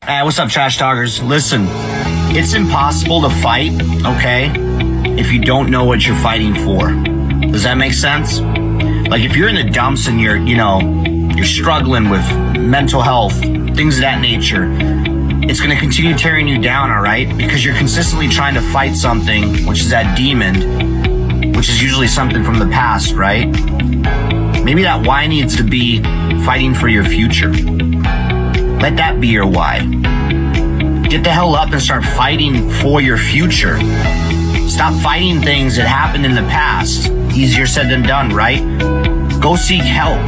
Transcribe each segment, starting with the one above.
Hey, what's up, trash talkers? Listen, it's impossible to fight, okay, if you don't know what you're fighting for. Does that make sense? Like, if you're in the dumps and you're struggling with mental health, things of that nature, it's going to continue tearing you down, all right? Because you're consistently trying to fight something, which is that demon, which is usually something from the past, right? Maybe that why needs to be fighting for your future. Let that be your why. Get the hell up and start fighting for your future. Stop fighting things that happened in the past. Easier said than done, right? Go seek help.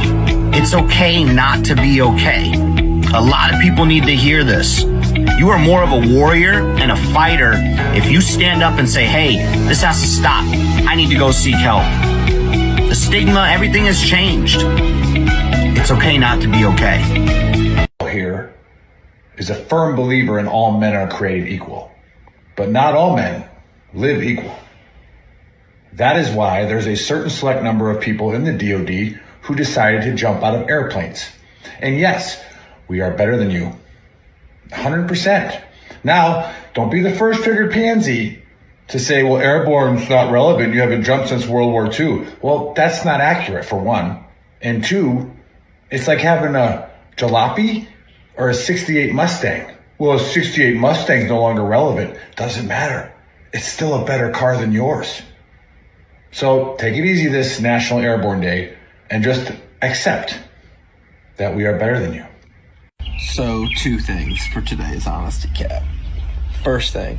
It's okay not to be okay. A lot of people need to hear this. You are more of a warrior and a fighter if you stand up and say, hey, this has to stop. I need to go seek help. The stigma, everything has changed. It's okay not to be okay. Here is a firm believer in all men are created equal, but not all men live equal. That is why there's a certain select number of people in the DoD who decided to jump out of airplanes. And yes, we are better than you. 100%. Now, don't be the first triggered pansy to say, well, airborne's not relevant. You haven't jumped since World War II. Well, that's not accurate, for one. And two, it's like having a jalopy or a 68 Mustang. Well, a 68 Mustang's no longer relevant. Doesn't matter. It's still a better car than yours. So take it easy this National Airborne Day and just accept that we are better than you. So, two things for today's Honesty Cap. First thing,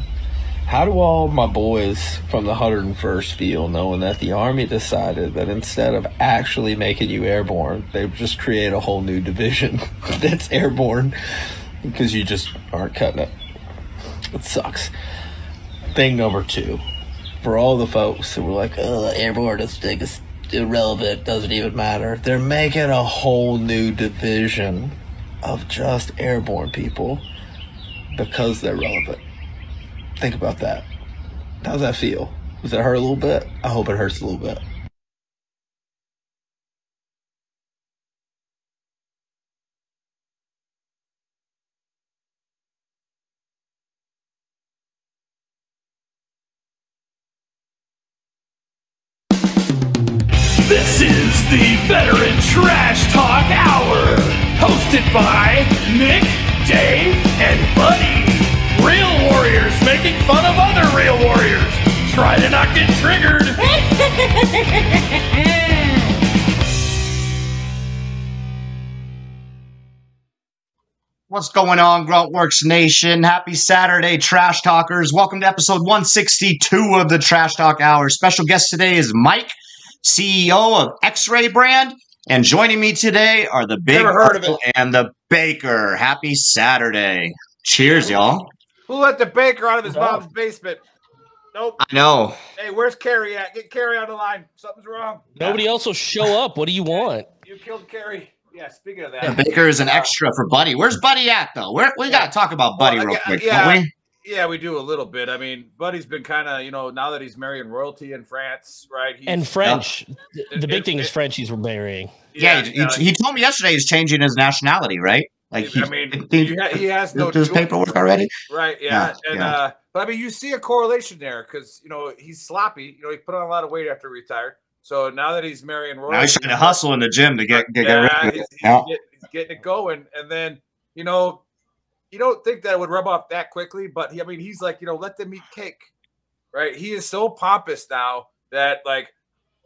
how do all my boys from the 101st feel knowing that the Army decided that instead of actually making you airborne, they would just create a whole new division that's airborne because you just aren't cutting it? It sucks. Thing number two, for all the folks who were like, oh, airborne is irrelevant, doesn't even matter. They're making a whole new division of just airborne people because they're relevant. Think about that. How's that feel? Does it hurt a little bit? I hope it hurts a little bit. This is the Veteran Trash Talk Hour, hosted by Nick, Dave, and Buddy. Real warriors making fun of other real warriors. Try to not get triggered. What's going on, Gruntworks Nation? Happy Saturday, Trash Talkers. Welcome to episode 162 of the Trash Talk Hour. Special guest today is Mike, CEO of X-Ray Brand. And joining me today are the Big Uncle and the Baker. Happy Saturday. Cheers, y'all. Who let the baker out of his mom's basement? Nope. I know. Hey, where's Carrie at? Get Carrie on the line. Something's wrong. Nobody else will show up. What do you want? You killed Carrie. Yeah, speaking of that. The Baker is an extra for Buddy. Where's Buddy at, though? We got to talk about Buddy real quick, don't we? Yeah, we do a little bit. I mean, Buddy's been kind of, now that he's marrying royalty in France, right? And French. The big thing is French he's marrying. Yeah, he told me yesterday he's changing his nationality, right? Like he has no his paperwork already, right? Yeah, but I mean, you see a correlation there because he's sloppy. He put on a lot of weight after he retired. So now that he's marrying royalty, now he's trying to hustle in the gym to get rid of it. He's getting it going, and then you don't think that it would rub off that quickly, but he's like, let them eat cake, right? He is so pompous now that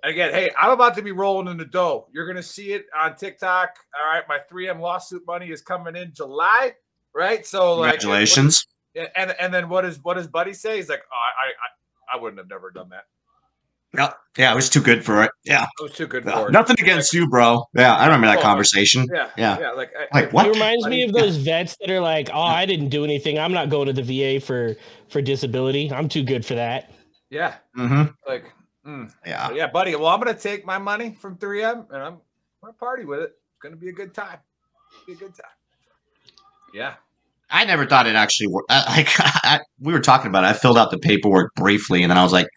again, hey, I'm about to be rolling in the dough. You're going to see it on TikTok. All right. My 3M lawsuit money is coming in July. Right. So congratulations. And then what does Buddy say? He's like, oh, I wouldn't have never done that. Yeah. It was too good for it. Yeah. It was too good for it. Nothing against you, bro. Yeah. I remember that conversation. Yeah. Like what? It reminds me of those vets that are like, oh, I didn't do anything. I'm not going to the VA for disability. I'm too good for that. Yeah. Mm-hmm. Yeah, Buddy. Well, I'm going to take my money from 3M and I'm going to party with it. It's going to be a good time. Yeah. I never thought it actually worked. We were talking about it. I filled out the paperwork briefly, and then I was like,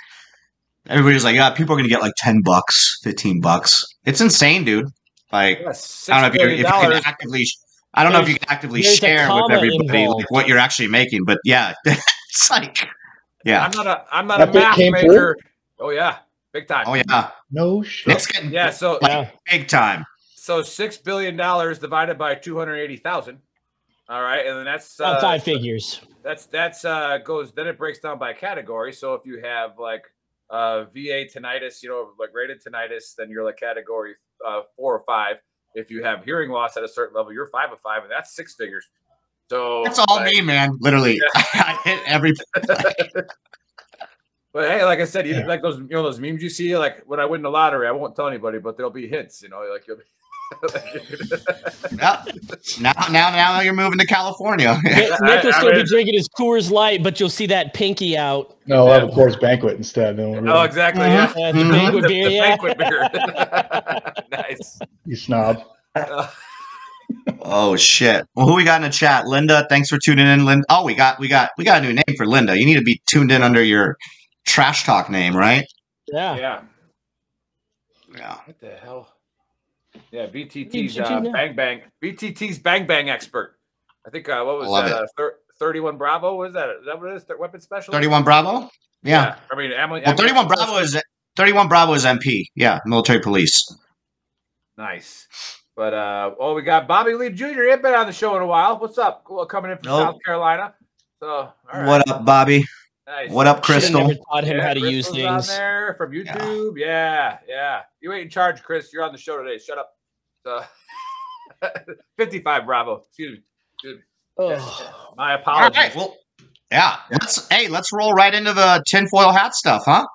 everybody's like, yeah, people are going to get like $10, $15. It's insane, dude. Like, I don't know if you can actively I don't know if you can actively there's a share with comma everybody involved. like, what you're actually making, but yeah, it's like, yeah. I'm not That a bit math came major. Oh yeah, big time. Oh yeah. No shit. Nick's getting Yeah. big time. So $6 billion divided by 280,000. All right, and then that's About 5 figures. That's goes. Then it breaks down by category. So if you have like VA tinnitus, like rated tinnitus, then you're like category 4 or 5. If you have hearing loss at a certain level, you're 5 of 5, and that's 6 figures. So that's all me, man. Literally, yeah. I hit every. But hey, like I said, like those those memes you see, like when I win the lottery, I won't tell anybody, but there'll be hits. Like you'll be. Now you're moving to California. Nick will still be drinking his Coors Light, but you'll see that pinky out. No, we'll have a Coors Banquet instead. Oh, exactly. Yeah. The banquet beer. The banquet beer. Nice. You snob. Oh shit! Well, who we got in the chat? Linda, thanks for tuning in. Linda. Oh, we got a new name for Linda. You need to be tuned in under your Trash Talk name, right? Yeah. What the hell? Yeah, VTT's Bang Bang. VTT's Bang Bang expert. I think what was that? 31 Bravo. Was that? Is that what it is? Weapon specialist. 31 Bravo. Yeah. I mean, 31 Bravo is MP. Yeah, military police. Nice. But we got Bobby Lee Jr. He ain't been on the show in a while. What's up? Coming in from South Carolina. So, all right. What up, Bobby? Nice. What up, Crystal? Never taught him how to use Crystal's things. On there from YouTube. Yeah. You ain't in charge, Chris. You're on the show today. Shut up. So, 55 Bravo. Excuse me. Oh. My apologies. All right. Well, yeah. Let's roll right into the tinfoil hat stuff, huh?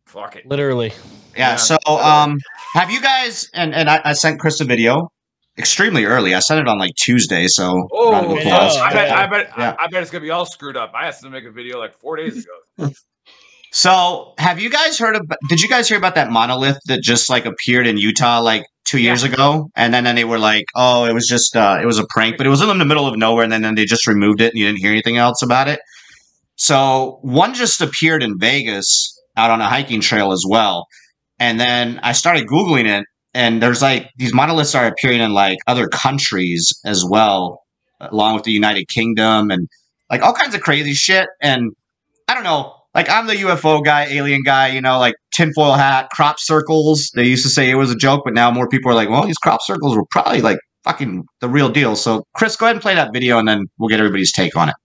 Fuck it. Literally. Yeah. So, have you guys? And I sent Chris a video extremely early. I sent it on like Tuesday. So, round of applause. I bet it's gonna be all screwed up. I asked him to make a video like 4 days ago. So, have you guys heard of? Did you guys hear about that monolith that just like appeared in Utah like 2 years ago? And then they were like, "Oh, it was just it was a prank," but it was in the middle of nowhere, and then they just removed it, and you didn't hear anything else about it. So, one just appeared in Vegas out on a hiking trail as well, and then I started Googling it, and there's like these monoliths are appearing in like other countries as well, along with the United Kingdom and like all kinds of crazy shit. And I don't know. Like, I'm the UFO guy, alien guy, like tinfoil hat, crop circles. They used to say it was a joke, but now more people are like, well, these crop circles were probably like fucking the real deal. So, Chris, go ahead and play that video, and then we'll get everybody's take on it.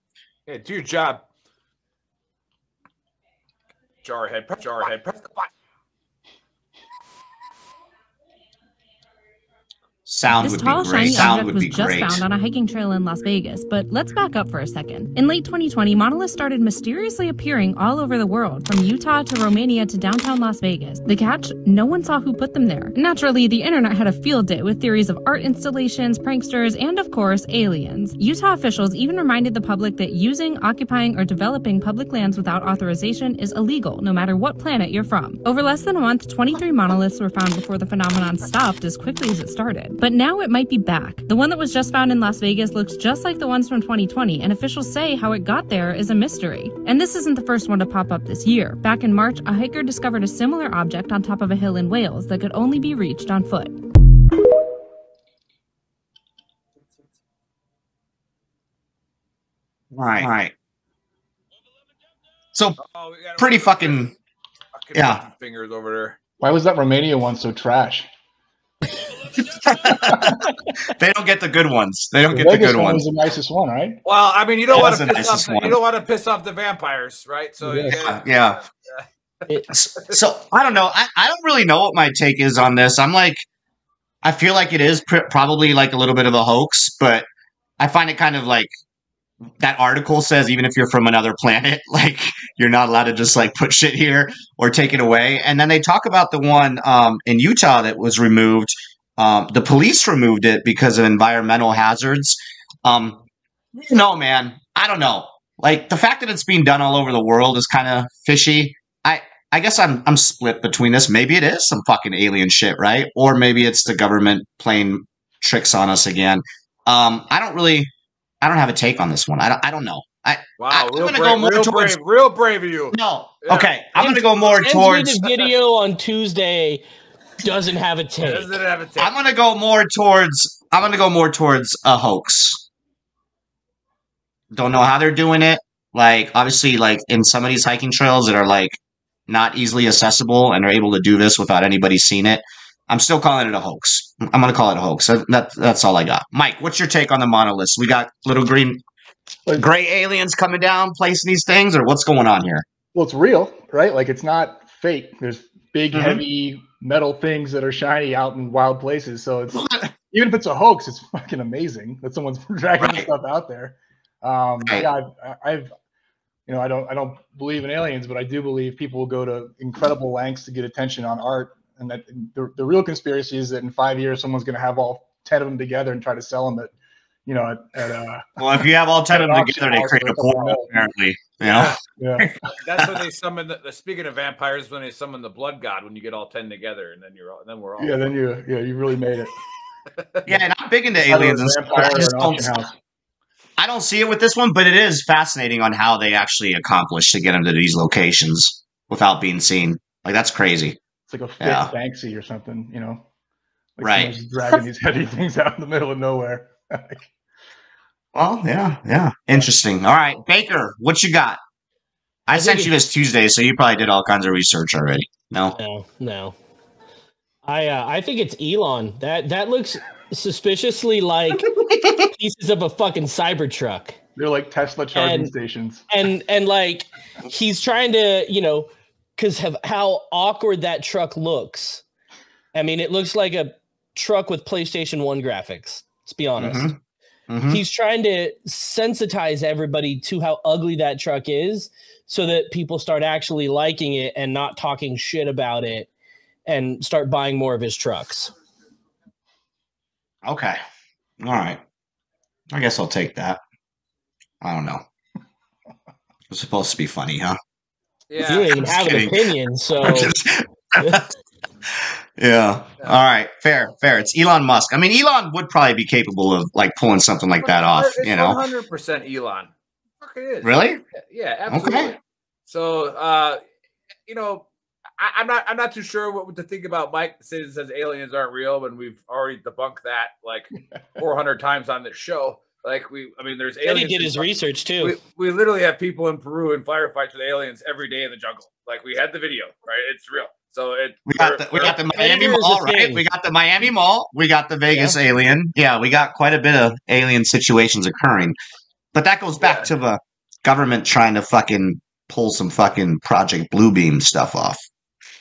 Yeah, do your job. Jarhead. Sound This would tall, be great. shiny Sound object would was be just great. found on a hiking trail in Las Vegas, but let's back up for a second. In late 2020, monoliths started mysteriously appearing all over the world, from Utah to Romania to downtown Las Vegas. The catch? No one saw who put them there. Naturally, the internet had a field day with theories of art installations, pranksters, and of course, aliens. Utah officials even reminded the public that using, occupying, or developing public lands without authorization is illegal, no matter what planet you're from. Over less than a month, 23 monoliths were found before the phenomenon stopped as quickly as it started. But now it might be back. The one that was just found in Las Vegas looks just like the ones from 2020, and officials say how it got there is a mystery. And this isn't the first one to pop up this year. Back in March, a hiker discovered a similar object on top of a hill in Wales that could only be reached on foot. All right. So, pretty fucking, yeah. Fingers over there. Why was that Romania one so trash? They don't get the good ones. They don't The get the Vegas good one ones. was the nicest one, right? Well, I mean, you don't want That's to the piss off. nicest one. You don't want to piss off the vampires, right? So Yeah. So I don't know. I don't really know what my take is on this. I feel like it is probably like a little bit of a hoax, but I find it kind of like that article says, even if you're from another planet, like you're not allowed to just like put shit here or take it away. And then they talk about the one in Utah that was removed. The police removed it because of environmental hazards. No, man, I don't know. Like the fact that it's being done all over the world is kind of fishy. I guess I'm split between this. Maybe it is some fucking alien shit, right? Or maybe it's the government playing tricks on us again. I don't have a take on this one. I don't know. Wow, I'm gonna go more towards real brave of you. No, Yeah. okay, I'm gonna go more Send me towards the video on Tuesday doesn't have a take. Doesn't have a take. I'm gonna go more towards a hoax. Don't know how they're doing it. Like, obviously, like in some of these hiking trails that are like not easily accessible and are able to do this without anybody seeing it. I'm still calling it a hoax. I'm gonna call it a hoax. That's all I got. Mike, what's your take on the monoliths? We got little gray aliens coming down, placing these things, or what's going on here? Well, it's real, right? Like, it's not fake. There's big, heavy metal things that are shiny out in wild places. So it's even if it's a hoax, it's fucking amazing that someone's dragging this stuff out there. Yeah, I've I don't believe in aliens, but I do believe people will go to incredible lengths to get attention on art. And that the real conspiracy is that in 5 years, someone's going to have all 10 of them together and try to sell them at well, if you have all 10 of them together, they create a portal, apparently. Yeah. That's when they summon speaking of vampires, when they summon the blood god, when you get all 10 together, and then we're all. Yeah, then you really made it. Yeah, and I'm big into aliens and stuff. I don't see it with this one, but it is fascinating on how they actually accomplish to get them to these locations without being seen. Like, that's crazy. It's like a fake Banksy or something, Like right. dragging these heavy things out in the middle of nowhere. Well, yeah. Interesting. All right, Baker, what you got? I sent you this Tuesday, so you probably did all kinds of research already. No. I think it's Elon. That looks suspiciously like pieces of a fucking Cybertruck. They're like Tesla charging stations. And like he's trying to, because of how awkward that truck looks. I mean, it looks like a truck with PlayStation 1 graphics. Let's be honest. He's trying to sensitize everybody to how ugly that truck is so that people start actually liking it and not talking shit about it and start buying more of his trucks. Okay. All right. I guess I'll take that. I don't know. It's supposed to be funny, huh? Yeah. You don't even have an opinion, so... Yeah. All right. Fair. It's Elon Musk. I mean, Elon would probably be capable of like pulling something like that off. It's 100% Elon. Fuck it is. Really? Yeah. Absolutely. Okay. So, I'm not too sure what to think about Mike says aliens aren't real when we've already debunked that like 400 times on this show. Like there's aliens. And he did his research too. We literally have people in Peru in firefights with aliens every day in the jungle. Like we had the video, right? It's real. So we got the Miami Mall, right? We got the Miami Mall. We got the Vegas alien. Yeah, we got quite a bit of alien situations occurring. But that goes back to the government trying to fucking pull some fucking Project Bluebeam stuff off.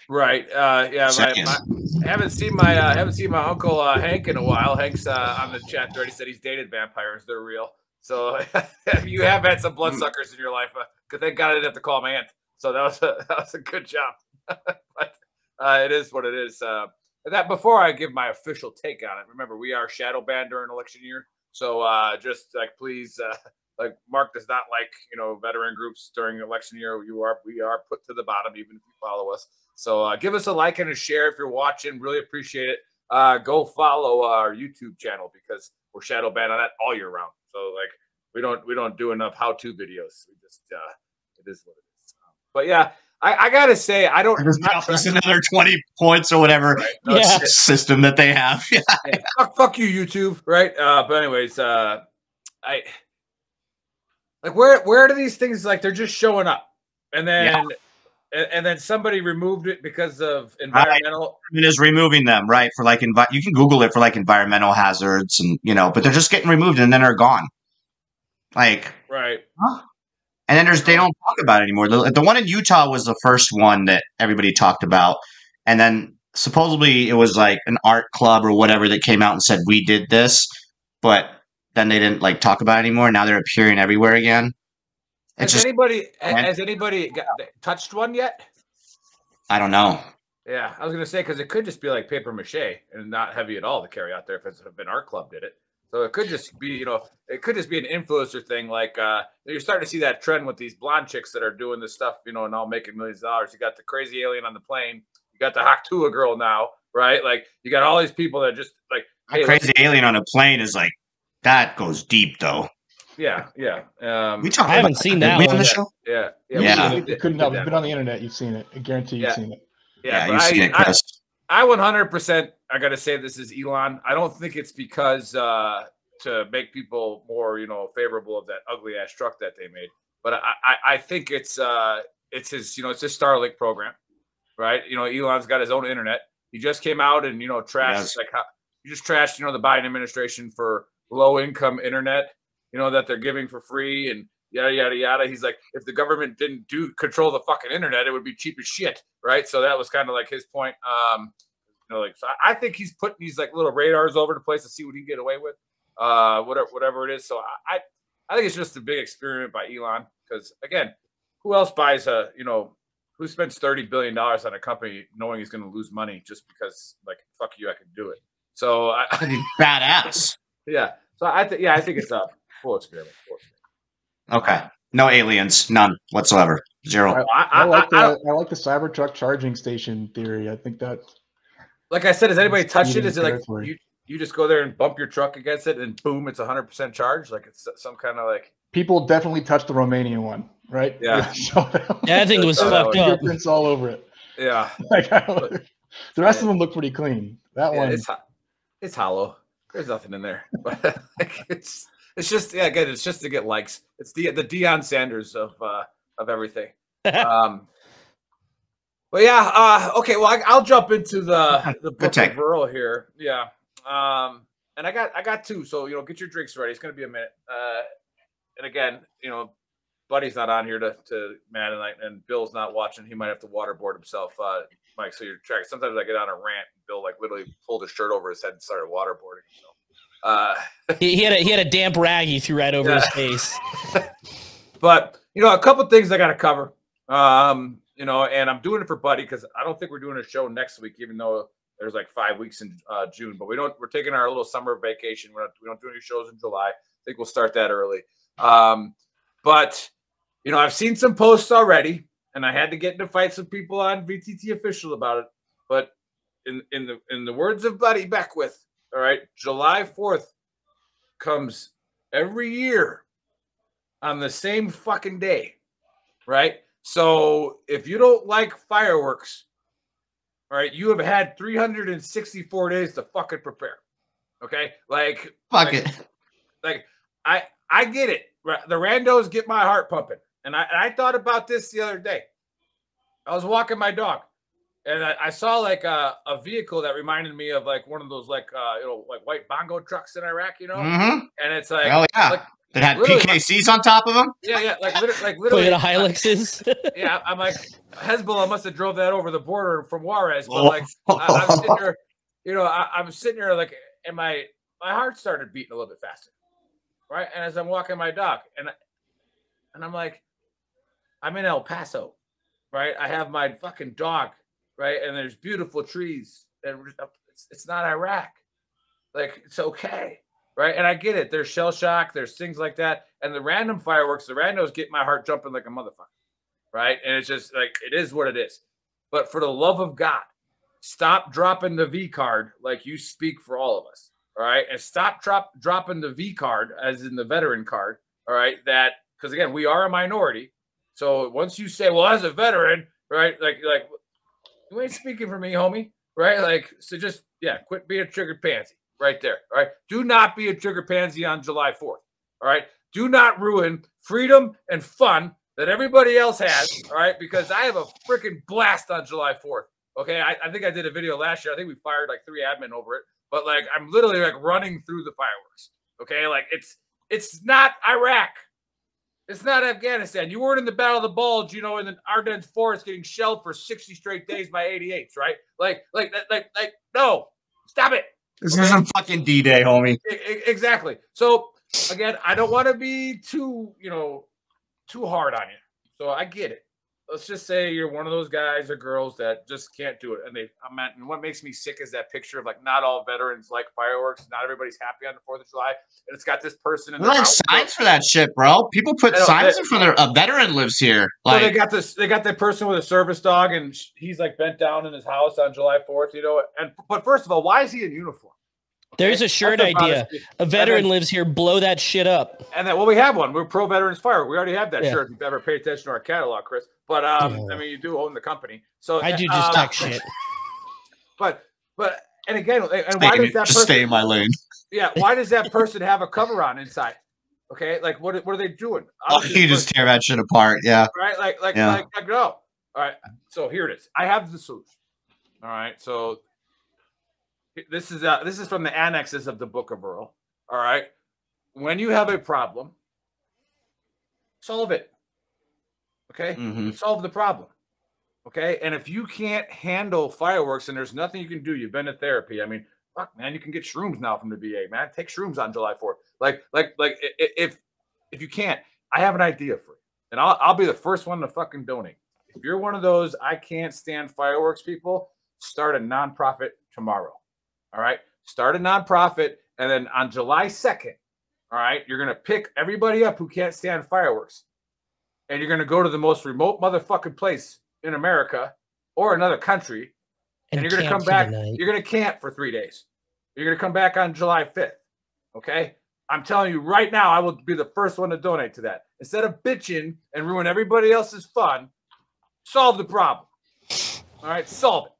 Right. I haven't seen my uncle Hank in a while. Hank's on the chat already said he's dated vampires. They're real. So you have had some bloodsuckers in your life. Because thank God I didn't have to call my aunt. So that was a good job. But it is what it is. That before I give my official take on it, remember we are shadow banned during election year. So just like please, like Mark does not like veteran groups during election year. We are put to the bottom even if you follow us. So give us a like and a share if you're watching. Really appreciate it. Go follow our YouTube channel because we're shadow banned on that all year round. So like we don't do enough how-to videos. We just it is what it is. But yeah. I gotta say, I don't. Just another 20 points or whatever system that they have. Fuck you, YouTube. Right. But anyways, I like where do these things like they're just showing up, and then somebody removed it because of environmental. It is removing them, right? For like you can Google it for like environmental hazards, and but they're just getting removed and then they're gone. Like right. Huh? And then they don't talk about it anymore. The one in Utah was the first one that everybody talked about. And then supposedly it was like an art club or whatever that came out and said, we did this. But then they didn't like talk about it anymore. Now they're appearing everywhere again. Has anybody touched one yet? I don't know. Yeah, I was going to say, because it could just be like paper mache and not heavy at all to carry out there if it's been art club did it. So it could just be, it could just be an influencer thing. Like you're starting to see that trend with these blonde chicks that are doing this stuff, and all making millions of dollars. You got the crazy alien on the plane. You got the Haktua girl now, right? Like you got all these people that just like hey, crazy alien on a plane is like that goes deep though. Yeah. I haven't seen that one. On the show? Yeah. It couldn't have been on the internet. You've seen it. I guarantee you've seen it. Yeah, you've seen it, Chris. I 100%. I got to say this is Elon. I don't think it's because to make people more, favorable of that ugly ass truck that they made, but I think it's his, it's his Starlink program, right? Elon's got his own internet. He just came out and trashed he just trashed the Biden administration for low income internet, that they're giving for free and yada yada yada. He's like, if the government didn't control the fucking internet, it would be cheap as shit, right? So that was kind of like his point. So I think he's putting these like little radars over the place to see what he can get away with, whatever it is. So I think it's just a big experiment by Elon because again, who else buys who spends $30 billion on a company knowing he's going to lose money just because like fuck you, I can do it. So badass. Yeah. So I think it's a full experiment. Okay. No aliens, none whatsoever. Zero. I like the Cybertruck charging station theory. I think that. Like I said, has anybody touched it? Is it like you just go there and bump your truck against it and boom, it's 100% charge? Like it's some kind of like. People definitely touched the Romanian one, right? Yeah. I think it was fucked up. Fingerprints all over it. Yeah. The rest of them look pretty clean. That one. It's hollow. There's nothing in there. But it's just again, it's just to get likes. It's the Deion Sanders of everything. But yeah, okay. Well, I'll jump into the book of Earl here. Yeah, and I got two. So get your drinks ready. It's gonna be a minute. And again, Buddy's not on here to man, and Bill's not watching. He might have to waterboard himself, Mike. So you're tracking. Sometimes I get on a rant. Bill like literally pulled his shirt over his head and started waterboarding. So he had a damp rag he threw right over his face. But a couple things I got to cover. And I'm doing it for Buddy because I don't think we're doing a show next week, even though there's like 5 weeks in June. But we're taking our little summer vacation. We don't do any shows in July. I think we'll start that early. But I've seen some posts already, and I had to get into fights with people on VTT Official about it. But in the words of Buddy Beckwith, all right, July 4th comes every year on the same fucking day, right? So if you don't like fireworks, all right, you have had 364 days to fucking prepare. Okay? Like I get it. The randos get my heart pumping. And I thought about this the other day. I was walking my dog and I saw like a vehicle that reminded me of like one of those like white bongo trucks in Iraq, Mm-hmm. And it's like, hell yeah. Like, it had PKCs on top of them. Yeah, like literally. Toyota Hiluxes. Yeah, I'm like Hezbollah must have drove that over the border from Juarez, but like I'm sitting here, I'm sitting here like, and my heart started beating a little bit faster, right? And as I'm walking my dog, and I'm like, I'm in El Paso, right? I have my fucking dog, right? And there's beautiful trees, and it's not Iraq, like it's okay. Right. And I get it. There's shell shock. There's things like that. And the random fireworks, the randos get my heart jumping like a motherfucker. Right. And it's just like, it is what it is. But for the love of God, stop dropping the V card like you speak for all of us. All right. And stop dropping the V card as in the veteran card. All right. That because, again, we are a minority. So once you say, well, as a veteran, right, like you ain't speaking for me, homie. Right. Like, so just, quit being a triggered pansy. Right there. All right. Do not be a trigger pansy on July 4th. All right. Do not ruin freedom and fun that everybody else has. All right. Because I have a freaking blast on July 4th. Okay. I think I did a video last year. I think we fired like 3 admin over it. But like I'm literally like running through the fireworks. Okay. Like it's not Iraq. It's not Afghanistan. You weren't in the Battle of the Bulge, in the Ardennes forest getting shelled for 60 straight days by 88s, right? Like no. Stop it. This isn't fucking D-Day, homie. Exactly. So again, I don't want to be too hard on you. So I get it. Let's just say you're one of those guys or girls that just can't do it. And what makes me sick is that picture of like not all veterans like fireworks. Not everybody's happy on the 4th of July. And it's got this person in the like signs for that shit, bro. People put signs in front of a veteran lives here. Like they got that person with a service dog and he's like bent down in his house on July 4th, but first of all, why is he in uniform? There's a shirt idea. A veteran lives here. Blow that shit up. And then, we have one. We're pro veterans fire. We already have that shirt. If you've ever paid attention to our catalog, Chris. But you do own the company. So I do just talk shit. but and again, and why does that person stay in my lane? Yeah, why does that person have a cover on inside? Okay, like what are they doing? You just tear that shit apart, yeah. Right, like no. All right, so here it is. I have the solution. All right, so this is from the annexes of the Book of Earl. All right, when you have a problem, solve it. Okay, solve the problem. Okay, and if you can't handle fireworks and there's nothing you can do, you've been to therapy. I mean, fuck, man, you can get shrooms now from the VA, man. Take shrooms on July 4th. Like, if you can't, I have an idea for you, and I'll be the first one to fucking donate. If you're one of those I can't stand fireworks people, start a nonprofit tomorrow. All right, start a nonprofit, and then on July 2nd, all right, you're gonna pick everybody up who can't stand fireworks, and you're gonna go to the most remote motherfucking place in America or another country, and you're going to come back. You're going to camp for 3 days. You're going to come back on July 5th. Okay. I'm telling you right now, I will be the first one to donate to that. Instead of bitching and ruin everybody else's fun, solve the problem. All right. Solve it.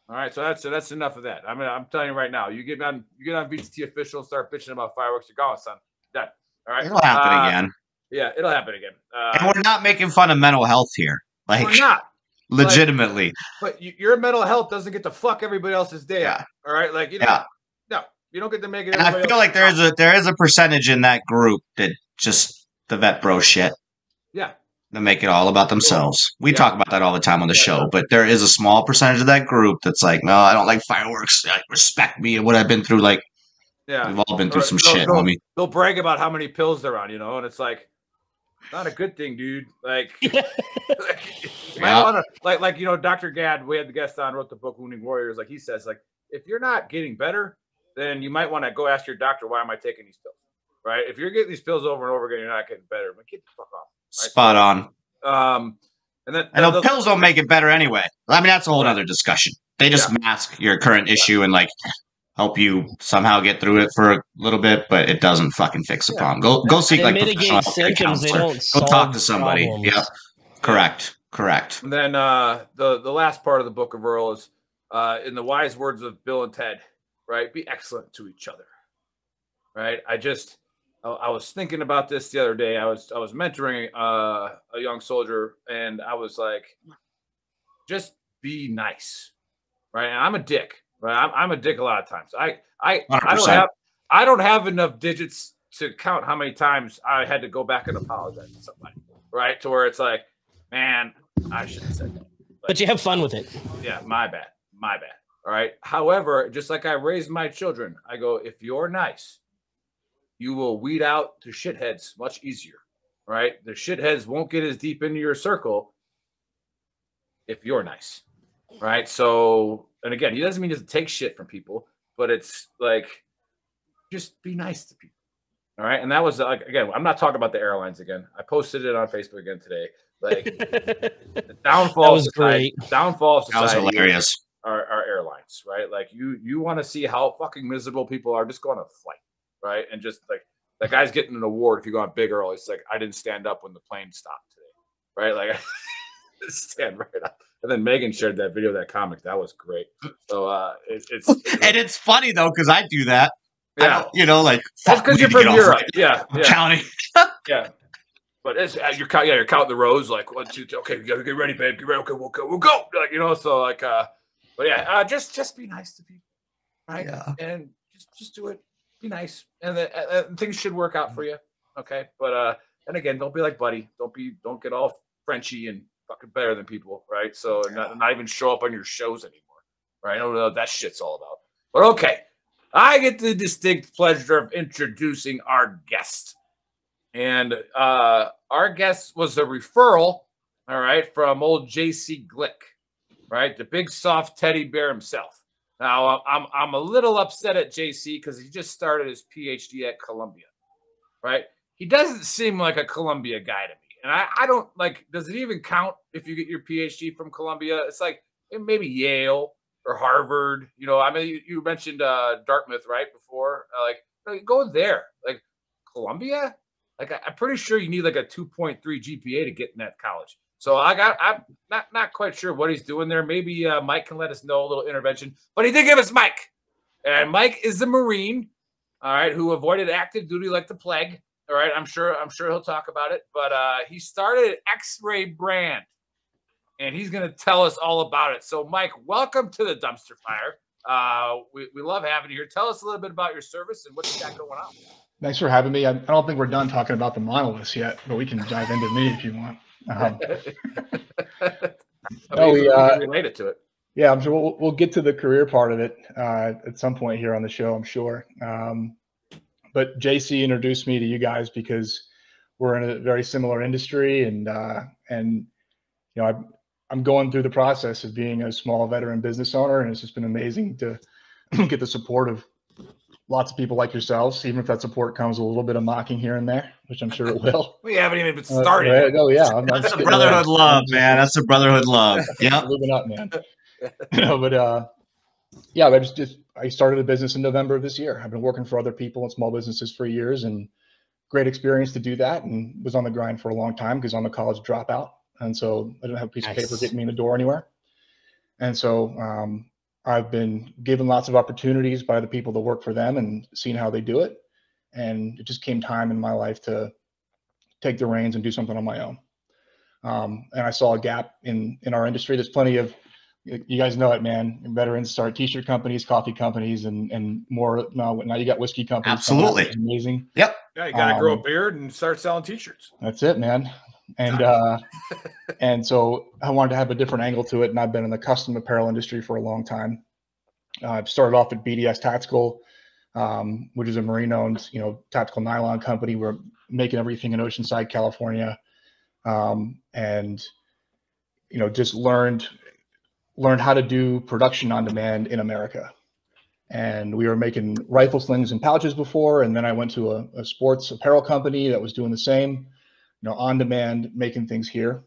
All right. So that's enough of that. I mean, I'm telling you right now, you get on VTT official, start bitching about fireworks, you're gone, son. Done. All right. It'll happen again. Yeah, it'll happen again. And we're not making fun of mental health here. Like, we're not. Legitimately. But your mental health doesn't get to fuck everybody else's day out. All right. Like, no, you don't get to make it. And I feel like there is a percentage in that group that just the vet bro shit. Yeah. They make it all about themselves. We talk about that all the time on the show, but there is a small percentage of that group that's like, no, I don't like fireworks. Like, respect me and what I've been through. Like, we've all been through some shit, homie. They'll brag about how many pills they're on, and it's like, not a good thing, dude. Like, Dr. Gadd, we had the guest on, wrote the book Wounding Warriors. Like he says, like, if you're not getting better, then you might want to go ask your doctor, why am I taking these pills? Right? If you're getting these pills over and over again, you're not getting better. But get the fuck off. Right? Spot on. And then the pills don't make it better anyway. I mean, that's a whole other discussion. They just mask your current issue and like help you somehow get through it for a little bit, but it doesn't fucking fix the problem. Go seek like professional symptoms. They don't go talk to somebody. Problems. Yeah, correct. And then the last part of the Book of Earl is in the wise words of Bill and Ted, right? Be excellent to each other, right? I was thinking about this the other day. I was mentoring a young soldier, and I was like, just be nice, right? And I'm a dick. Right, I'm a dick a lot of times. I don't have enough digits to count how many times I had to go back and apologize to somebody, right? To where it's like, man, I shouldn't have said that. But you have fun with it. Yeah, my bad. All right. However, just like I raised my children, I go, if you're nice, you will weed out the shitheads much easier, right? The shitheads won't get as deep into your circle if you're nice, right? So. And again, he doesn't mean to take shit from people, but it's like, just be nice to people. All right. And that was like, again, I'm not talking about the airlines again. I posted it on Facebook again today. Like, the downfall of society. Downfall of society. That was hilarious. Our airlines, right? Like, you want to see how fucking miserable people are, just go on a flight, right? And just like, that guy's getting an award if you go on Big Earl. It's like, I didn't stand up when the plane stopped today, right? Like, stand right up. And then Megan shared that video, that comic. That was great. So it's and it's funny though because I do that. Yeah, like that's because you're from Europe. Yeah, counting. Yeah, but it's you're counting the rows. Like 1, 2, 3. Okay, we gotta get ready, babe. Get ready. Okay, we'll go. Like so like but yeah, just be nice to people, right? Yeah. And just do it. Be nice, and then things should work out for you. Okay, but and again, don't be like Buddy. Don't get all Frenchy and fucking better than people, right? So not even show up on your shows anymore, right? I don't know what that shit's all about. But okay, I get the distinct pleasure of introducing our guest. And our guest was a referral, all right, from old JC Glick, right? The big soft teddy bear himself. Now, I'm a little upset at JC because he just started his PhD at Columbia, right? He doesn't seem like a Columbia guy to me. And I don't like, does it even count if you get your PhD from Columbia? It's like maybe Yale or Harvard. I mean, you mentioned Dartmouth, right, before. Go there. Like, Columbia? Like, I'm pretty sure you need like a 2.3 GPA to get in that college. So I'm not quite sure what he's doing there. Maybe Mike can let us know a little intervention. But he did give us Mike. And Mike is the Marine, all right, who avoided active duty like the plague. All right, I'm sure he'll talk about it. But he started an X-Ray brand, and he's going to tell us all about it. So, Mike, welcome to the Dumpster Fire. We love having you here. Tell us a little bit about your service and what you got going on. Thanks for having me. I don't think we're done talking about the monoliths yet, but we can dive into me if you want. We can relate it to it. Yeah, I'm sure we'll get to the career part of it at some point here on the show, I'm sure. But JC introduced me to you guys because we're in a very similar industry, and you know, I'm going through the process of being a small veteran business owner, and it's just been amazing to get the support of lots of people like yourselves, even if that support comes with a little bit of mocking here and there, which I'm sure it will. We haven't even been started. Oh yeah, that's the brotherhood love, man. That's the brotherhood love. Yeah, moving up, man. No, but yeah, I started a business in November of this year. I've been working for other people in small businesses for years, and great experience to do that. And was on the grind for a long time because I'm a college dropout, and so I didn't have a piece of paper getting me in the door anywhere. And so I've been given lots of opportunities by the people that work for them and seen how they do it. And it just came time in my life to take the reins and do something on my own. And I saw a gap in our industry. There's plenty of, you guys know it, man. Veterans start t-shirt companies, coffee companies, and more. Now you got whiskey companies. Absolutely. Amazing. Yep. Yeah, you got to grow a beard and start selling t-shirts. That's it, man. And and so I wanted to have a different angle to it, and I've been in the custom apparel industry for a long time. I've started off at BDS Tactical, which is a marine-owned, tactical nylon company. We're making everything in Oceanside, California, and just learned how to do production on demand in America. And we were making rifle slings and pouches before, and then I went to a sports apparel company that was doing the same. On demand, making things here,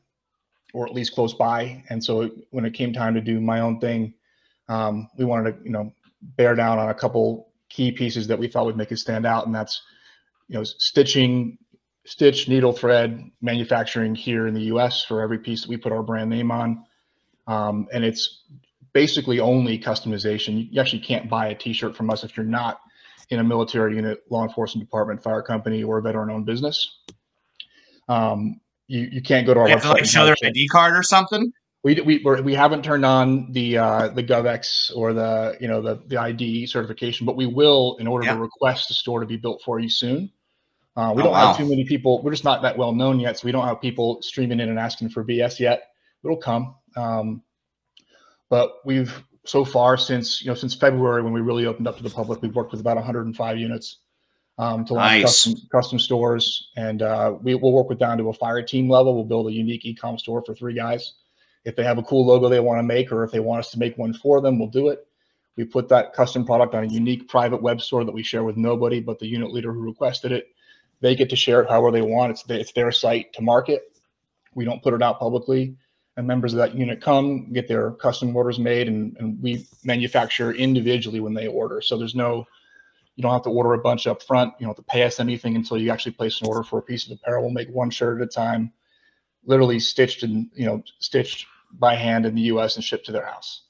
or at least close by. And so when it came time to do my own thing, we wanted to, bear down on a couple key pieces that we thought would make it stand out. And that's, stitch, needle, thread, manufacturing here in the US for every piece that we put our brand name on. And it's basically only customization. You actually can't buy a t-shirt from us if you're not in a military unit, law enforcement department, fire company, or a veteran-owned business. You can't go to our website. Like show their ID card or something. We haven't turned on the GovX or the ID certification, but we will in order to request a store to be built for you soon. We don't have too many people. We're just not that well known yet, so we don't have people streaming in and asking for BS yet. It'll come. But we've so far since February, when we really opened up to the public, we've worked with about 105 units. To launch custom stores, and we'll work with down to a fire team level. We'll build a unique e-com store for 3 guys. If they have a cool logo they want to make, or if they want us to make one for them, we'll do it. We put that custom product on a unique private web store that we share with nobody but the unit leader who requested it. They get to share it however they want. It's their site to market. We don't put it out publicly. And members of that unit come, get their custom orders made, and we manufacture individually when they order. So there's no, you don't have to order a bunch up front. You don't have to pay us anything until you actually place an order for a piece of apparel. We'll make one shirt at a time, literally stitched by hand in the U.S. and shipped to their house.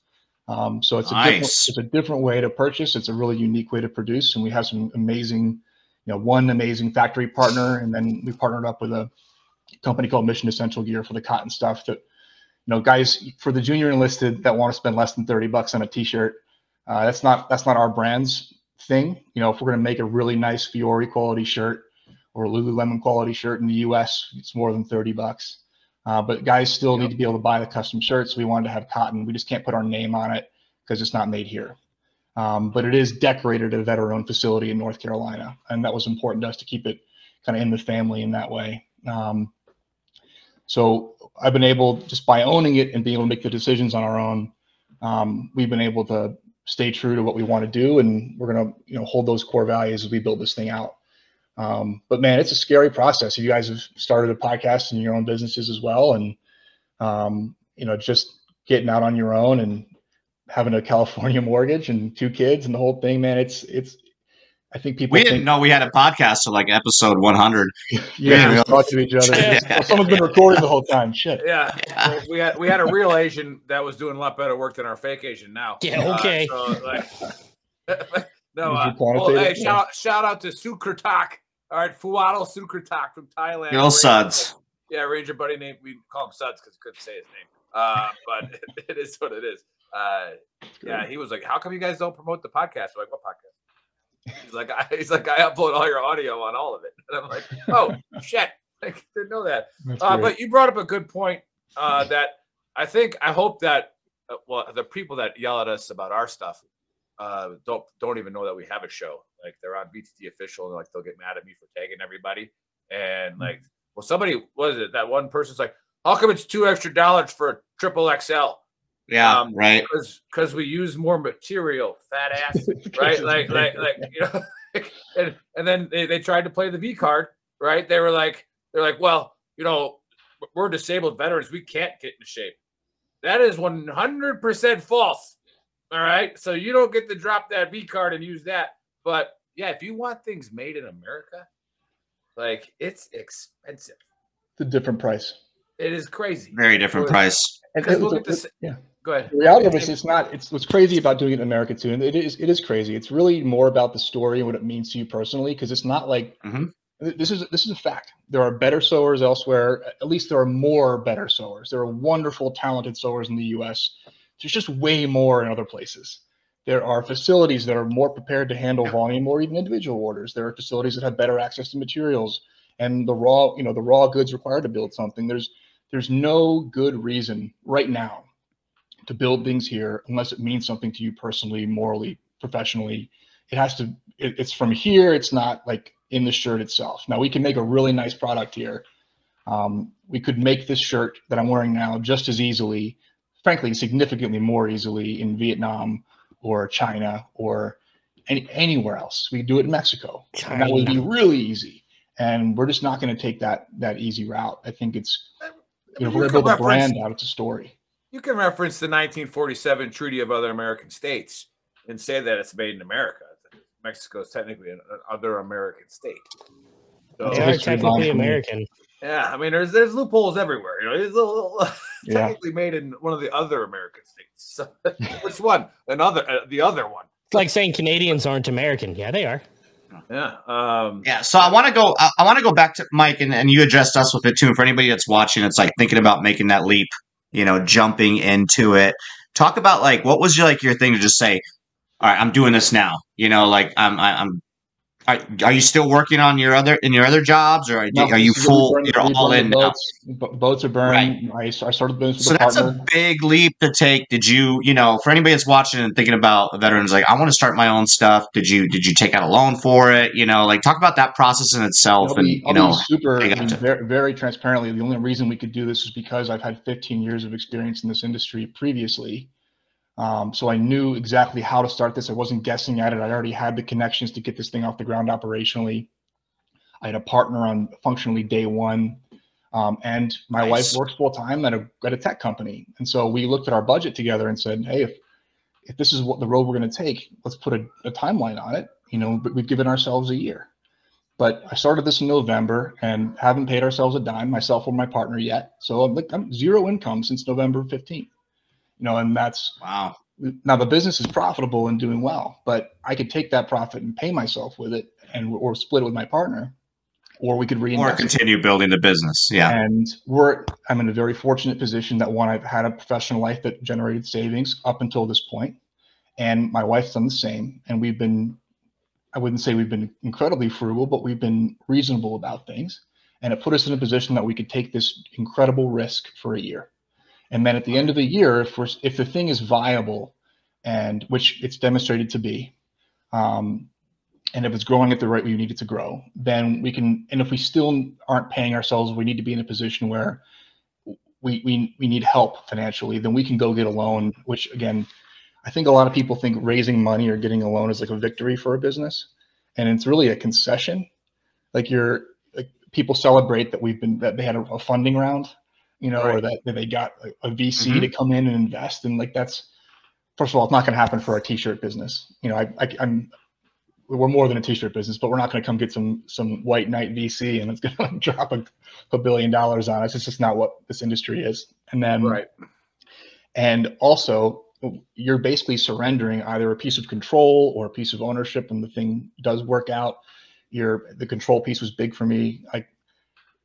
So it's a different way to purchase. It's a really unique way to produce, and we have some amazing, one amazing factory partner, and then we partnered up with a company called Mission Essential Gear for the cotton stuff. That guys, for the junior enlisted that want to spend less than $30 on a t-shirt, that's not our brand's thing. If we're going to make a really nice Fiore quality shirt or a Lululemon quality shirt in the US, it's more than $30. But guys still need to be able to buy the custom shirts. We wanted to have cotton. We just can't put our name on it because it's not made here. But it is decorated at a veteran-owned facility in North Carolina, and that was important to us to keep it kind of in the family in that way. So I've been able, just by owning it and being able to make the decisions on our own, we've been able to stay true to what we want to do, and we're going to hold those core values as we build this thing out. But man, it's a scary process. You guys have started a podcast in your own businesses as well, and just getting out on your own and having a California mortgage and 2 kids and the whole thing, man. I think people we didn't know we had a podcast to like episode 100. Yeah, we talk to each other. Yeah. Well, someone's been recording the whole time. Shit. Yeah. Well, we had a real Asian that was doing a lot better work than our fake Asian now. Yeah, okay. So like, no. Did you Well, quantitate hey, it? shout out to Sukratak. All right, Fuadal Sukratak from Thailand. Girl Suds. Yeah, Ranger buddy named, we call him Suds because he couldn't say his name. But it is what it is. Yeah, he was like, "How come you guys don't promote the podcast?" I'm like, "What podcast?" He's like, I upload all your audio on all of it. And I'm like, "Oh shit, I didn't know that." But you brought up a good point that I hope that the people that yell at us about our stuff don't even know that we have a show. Like they're on VTT official and like they'll get mad at me for tagging everybody. And like, well, somebody, what is it? That one person's like, "How come it's $2 extra for a triple XL?" Yeah, right. Because we use more material, fat ass, right? like you know, and then they tried to play the V card, right? They're like, well, you know, we're disabled veterans, we can't get into shape. That is 100% false. All right, so you don't get to drop that V card and use that. But yeah, if you want things made in America, like it's expensive. It's a different price. It is crazy. Very different price. And We'll get this. yeah. Go ahead. The reality of it is it's not. It's what's crazy about doing it in America too, and it is crazy. It's really more about the story and what it means to you personally, because it's not like this is a fact. There are better sewers elsewhere. At least there are more better sewers. There are wonderful, talented sewers in the U.S. There's just way more in other places. There are facilities that are more prepared to handle volume or even individual orders. There are facilities that have better access to materials and the raw goods required to build something. There's no good reason right now to build things here unless it means something to you personally, morally, professionally. It's from here. It's not like in the shirt itself. Now we can make a really nice product here. We could make this shirt that I'm wearing now just as easily, frankly, significantly more easily in Vietnam or China or anywhere else. We do it in Mexico. And that would be really easy. And we're just not going to take that easy route. I think it's, if we're going to build a brand out, it's a story. You can reference the 1947 Treaty of Other American States and say that it's made in America. Mexico is technically another American state. So, they are technically American. Yeah, I mean, there's loopholes everywhere. You know, it's a little technically made in one of the other American states. So, which one? The other one. It's like saying Canadians aren't American. Yeah, they are. Yeah. Yeah. So I want to go back to Mike, and you addressed us with it too. And for anybody that's watching, it's like thinking about making that leap, jumping into it. Talk about like, what was your thing to just say, all right, I'm doing this now. Are you still working on your other jobs, or are you full? You're all in now. Boats are burned. Right. I started the business. So that's a big leap to take. Did you, for anybody that's watching and thinking about veterans, like I want to start my own stuff. Did you take out a loan for it? Talk about that process in itself. I'll be very, very transparently. The only reason we could do this is because I've had 15 years of experience in this industry previously. So I knew exactly how to start this. I wasn't guessing at it. I already had the connections to get this thing off the ground operationally. I had a partner on functionally day one. And my wife works full time at a tech company. And so we looked at our budget together and said, hey, if this is what the road we're going to take, let's put a timeline on it. But we've given ourselves a year. But I started this in November and haven't paid ourselves a dime, myself or my partner yet. So I'm zero income since November 15th. And that's wow. Now the business is profitable and doing well, but I could take that profit and pay myself with it, or split it with my partner, or we could reinvest. Or continue building the business. Yeah. And I'm in a very fortunate position that I've had a professional life that generated savings up until this point, and my wife's done the same. And I wouldn't say we've been incredibly frugal, but we've been reasonable about things, and it put us in a position that we could take this incredible risk for a year. And then at the end of the year, if the thing is viable, and which it's demonstrated to be, and if it's growing at the rate we need it to grow, then we can. And if we still aren't paying ourselves, we need to be in a position where we need help financially. Then we can go get a loan. Which again, I think a lot of people think raising money or getting a loan is like a victory for a business, and it's really a concession. People celebrate that they had a funding round. Or that they got a VC to come in and invest. And that's, first of all, it's not going to happen for our t-shirt business. I'm we're more than a t-shirt business, but we're not going to come get some white knight VC and it's going to drop $1 billion on us. It's just not what this industry is. And then, Right. And also you're basically surrendering either a piece of control or a piece of ownership when the thing does work out. The control piece was big for me.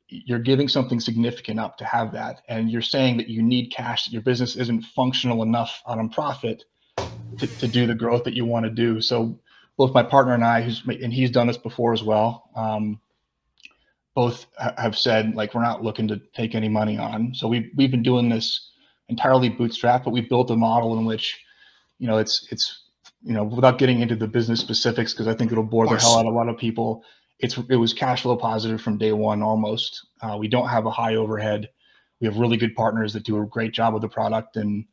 You're giving something significant up to have that. And you're saying that you need cash, that your business isn't functional enough on profit to do the growth that you want to do. So both my partner and I, and he's done this before as well, both have said, like, we're not looking to take any money on. So we've been doing this entirely bootstrapped, but we built a model in which, it's without getting into the business specifics, because I think it'll bore the hell out of a lot of people. It was cash flow positive from day one almost. We don't have a high overhead. We have really good partners that do a great job with the product, and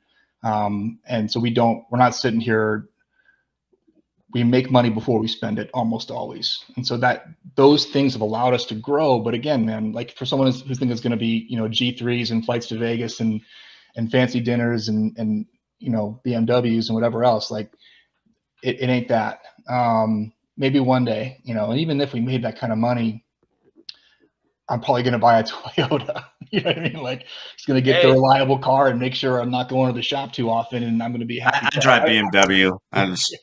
so we're not sitting here. We make money before we spend it almost always. And so those things have allowed us to grow. But again, man, like for someone who thinks it's going to be, G3s and flights to Vegas and fancy dinners and BMWs and whatever else, like it ain't that. Maybe one day, and even if we made that kind of money, I'm probably going to buy a Toyota. You know what I mean? Like, it's going to get the reliable car and make sure I'm not going to the shop too often, and I'm going to be happy. I drive BMW.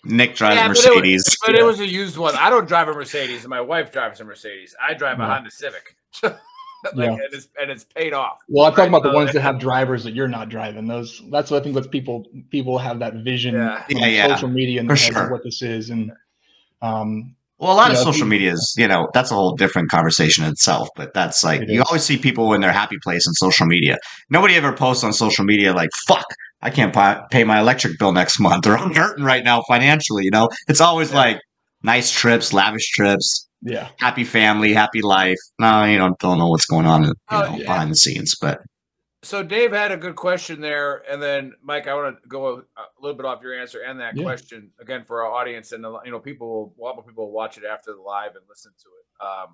Nick drives Mercedes. But it was a used one. I don't drive a Mercedes, and my wife drives a Mercedes. I drive a Honda Civic. And it's paid off. Well, I'm talking about the ones that have drivers that you're not driving. That's what I think. What people have that vision from social media and what this is, and well, a lot of social media is, that's a whole different conversation in itself. But that's like, you always see people in their happy place in social media. Nobody ever posts on social media like, fuck, I can't pay my electric bill next month, or I'm hurting right now financially. It's always like nice trips, lavish trips, happy family, happy life. No, you don't know what's going on behind the scenes. But so Dave had a good question there, and then Mike, I want to go a little bit off your answer and that question again for our audience, and people will watch it after the live and listen to it,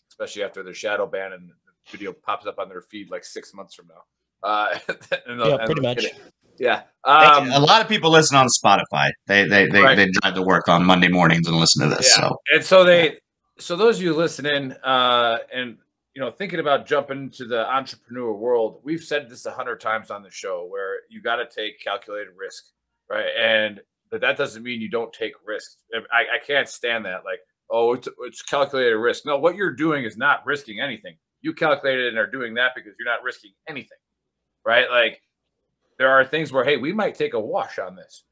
especially after their shadow ban and the video pops up on their feed like 6 months from now. Pretty much. Yeah. A lot of people listen on Spotify. They drive to work on Monday mornings and listen to this. Yeah. So those of you listening and thinking about jumping into the entrepreneur world, we've said this 100 times on the show, where you got to take calculated risk, right? But that doesn't mean you don't take risks. I can't stand that. Like, it's calculated risk. No, what you're doing is not risking anything. You calculated and are doing that because you're not risking anything, right? Like, there are things where, hey, we might take a wash on this,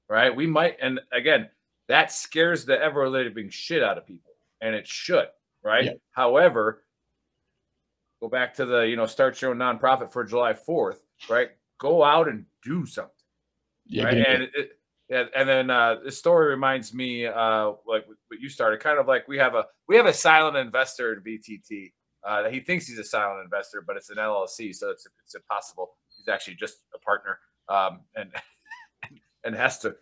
right? We might, and again, that scares the ever-living shit out of people, and it should, right? Yeah. However, go back to the, start your own nonprofit for July 4th, right? Go out and do something. Yeah. Right? And then this story reminds me, like what you started, kind of like we have a silent investor in VTT. He thinks he's a silent investor, but it's an LLC, so it's impossible. He's actually just a partner, and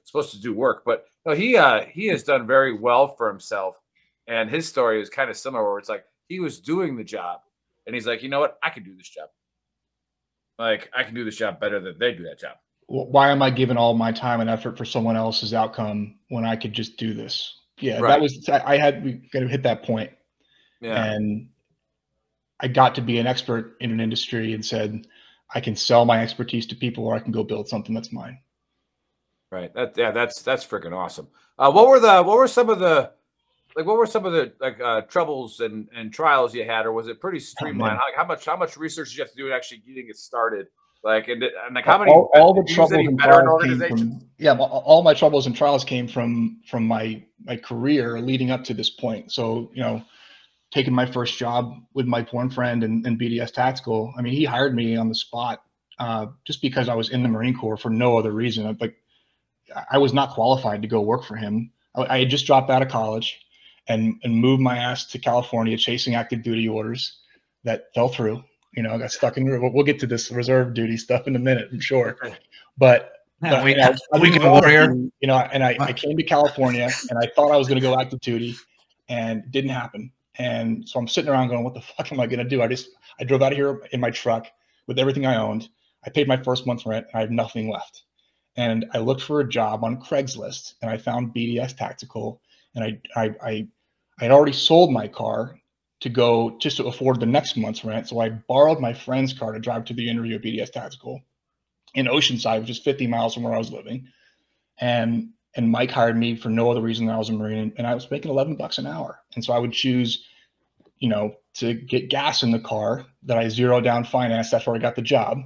supposed to do work. But he has done very well for himself, and his story is kind of similar, where it's like he was doing the job. And he's like, you know what? I can do this job. Like, I can do this job better than they do that job. Why am I giving all my time and effort for someone else's outcome when I could just do this? Yeah, right. We got to hit that point. Yeah. And I got to be an expert in an industry and said, I can sell my expertise to people, or I can go build something that's mine. Right. That's freaking awesome. What were some of the troubles and trials you had, or was it pretty streamlined? How much research did you have to do in actually getting it started? Like, and like how many all the troubles and trials came from, all my troubles and trials came from my career leading up to this point. So, taking my first job with my porn friend and BDS Tactical. I mean, he hired me on the spot just because I was in the Marine Corps for no other reason. I was not qualified to go work for him. I had just dropped out of college and moved my ass to California chasing active duty orders that fell through. I got stuck in. We'll get to this reserve duty stuff in a minute, I'm sure. But we can warrior. And I came to California and I thought I was going to go active duty, and it didn't happen. And so I'm sitting around going, what the fuck am I going to do? I drove out of here in my truck with everything I owned. I paid my first month's rent, and I have nothing left. And I looked for a job on Craigslist, and I found BDS Tactical, and I had already sold my car to go just to afford the next month's rent. So I borrowed my friend's car to drive to the interview at BDS Tactical in Oceanside, which is 50 miles from where I was living. And Mike hired me for no other reason than I was a Marine, and I was making $11 an hour. And so I would choose, to get gas in the car that I zero down finance. That's where I got the job,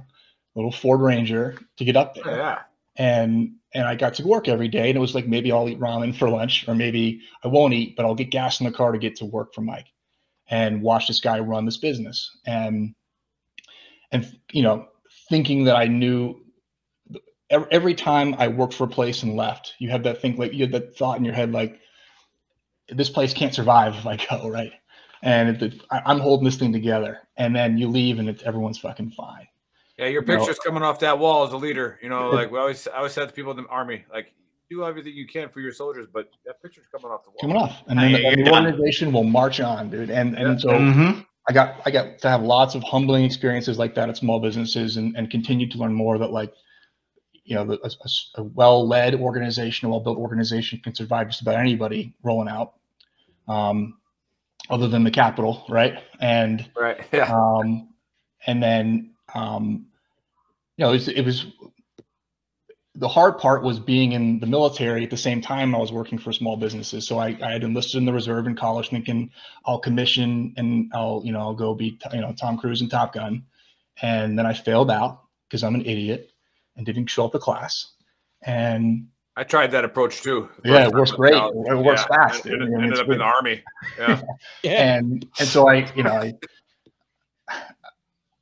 little Ford Ranger, to get up there. Oh, yeah. And I got to work every day, and it was like, maybe I'll eat ramen for lunch, or maybe I won't eat, but I'll get gas in the car to get to work for Mike and watch this guy run this business. And thinking that I knew every time I worked for a place and left, you had that thought in your head, like, this place can't survive if I go, right? And I'm holding this thing together, and then you leave and everyone's fucking fine. Yeah, your picture's coming off that wall as a leader. Like I always said to people in the Army, like, do everything you can for your soldiers, but that picture's coming off the wall. Coming off, and then the organization will march on, dude. And so I got to have lots of humbling experiences like that at small businesses, and continue to learn more that, like, a well-led organization, a well-built organization can survive just about anybody rolling out, other than the capital, right? And right, yeah. And then it was the hard part was being in the military at the same time I was working for small businesses. So I had enlisted in the reserve in college, thinking I'll commission and I'll go be Tom Cruise and Top Gun, and then I failed out because I'm an idiot and didn't show up to class. And I tried that approach too. Yeah, it works great. It works fast. It ended up in the Army. Yeah. And so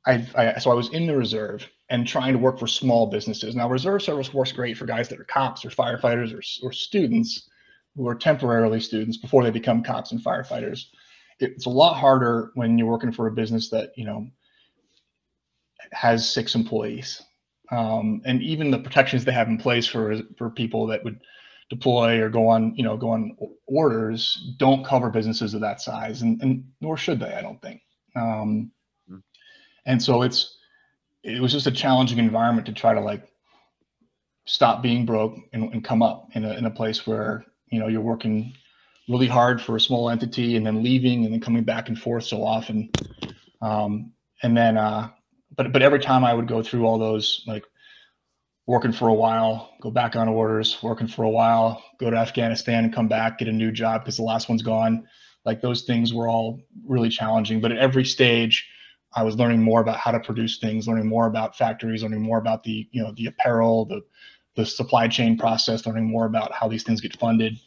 so I was in the reserve and trying to work for small businesses. Now, reserve service works great for guys that are cops or firefighters or students who are temporarily students before they become cops and firefighters. It's a lot harder when you're working for a business that, has 6 employees. And even the protections they have in place for people that would deploy or go on orders don't cover businesses of that size, and nor should they, I don't think. And so it was just a challenging environment to try to stop being broke and come up in a place where, you're working really hard for a small entity and then leaving and then coming back and forth so often. But every time I would go through all those, like, working for a while, go back on orders, working for a while, go to Afghanistan and come back, get a new job because the last one's gone. Like, those things were all really challenging. But at every stage, I was learning more about how to produce things, learning more about factories, learning more about the apparel, the supply chain process, learning more about how these things get funded.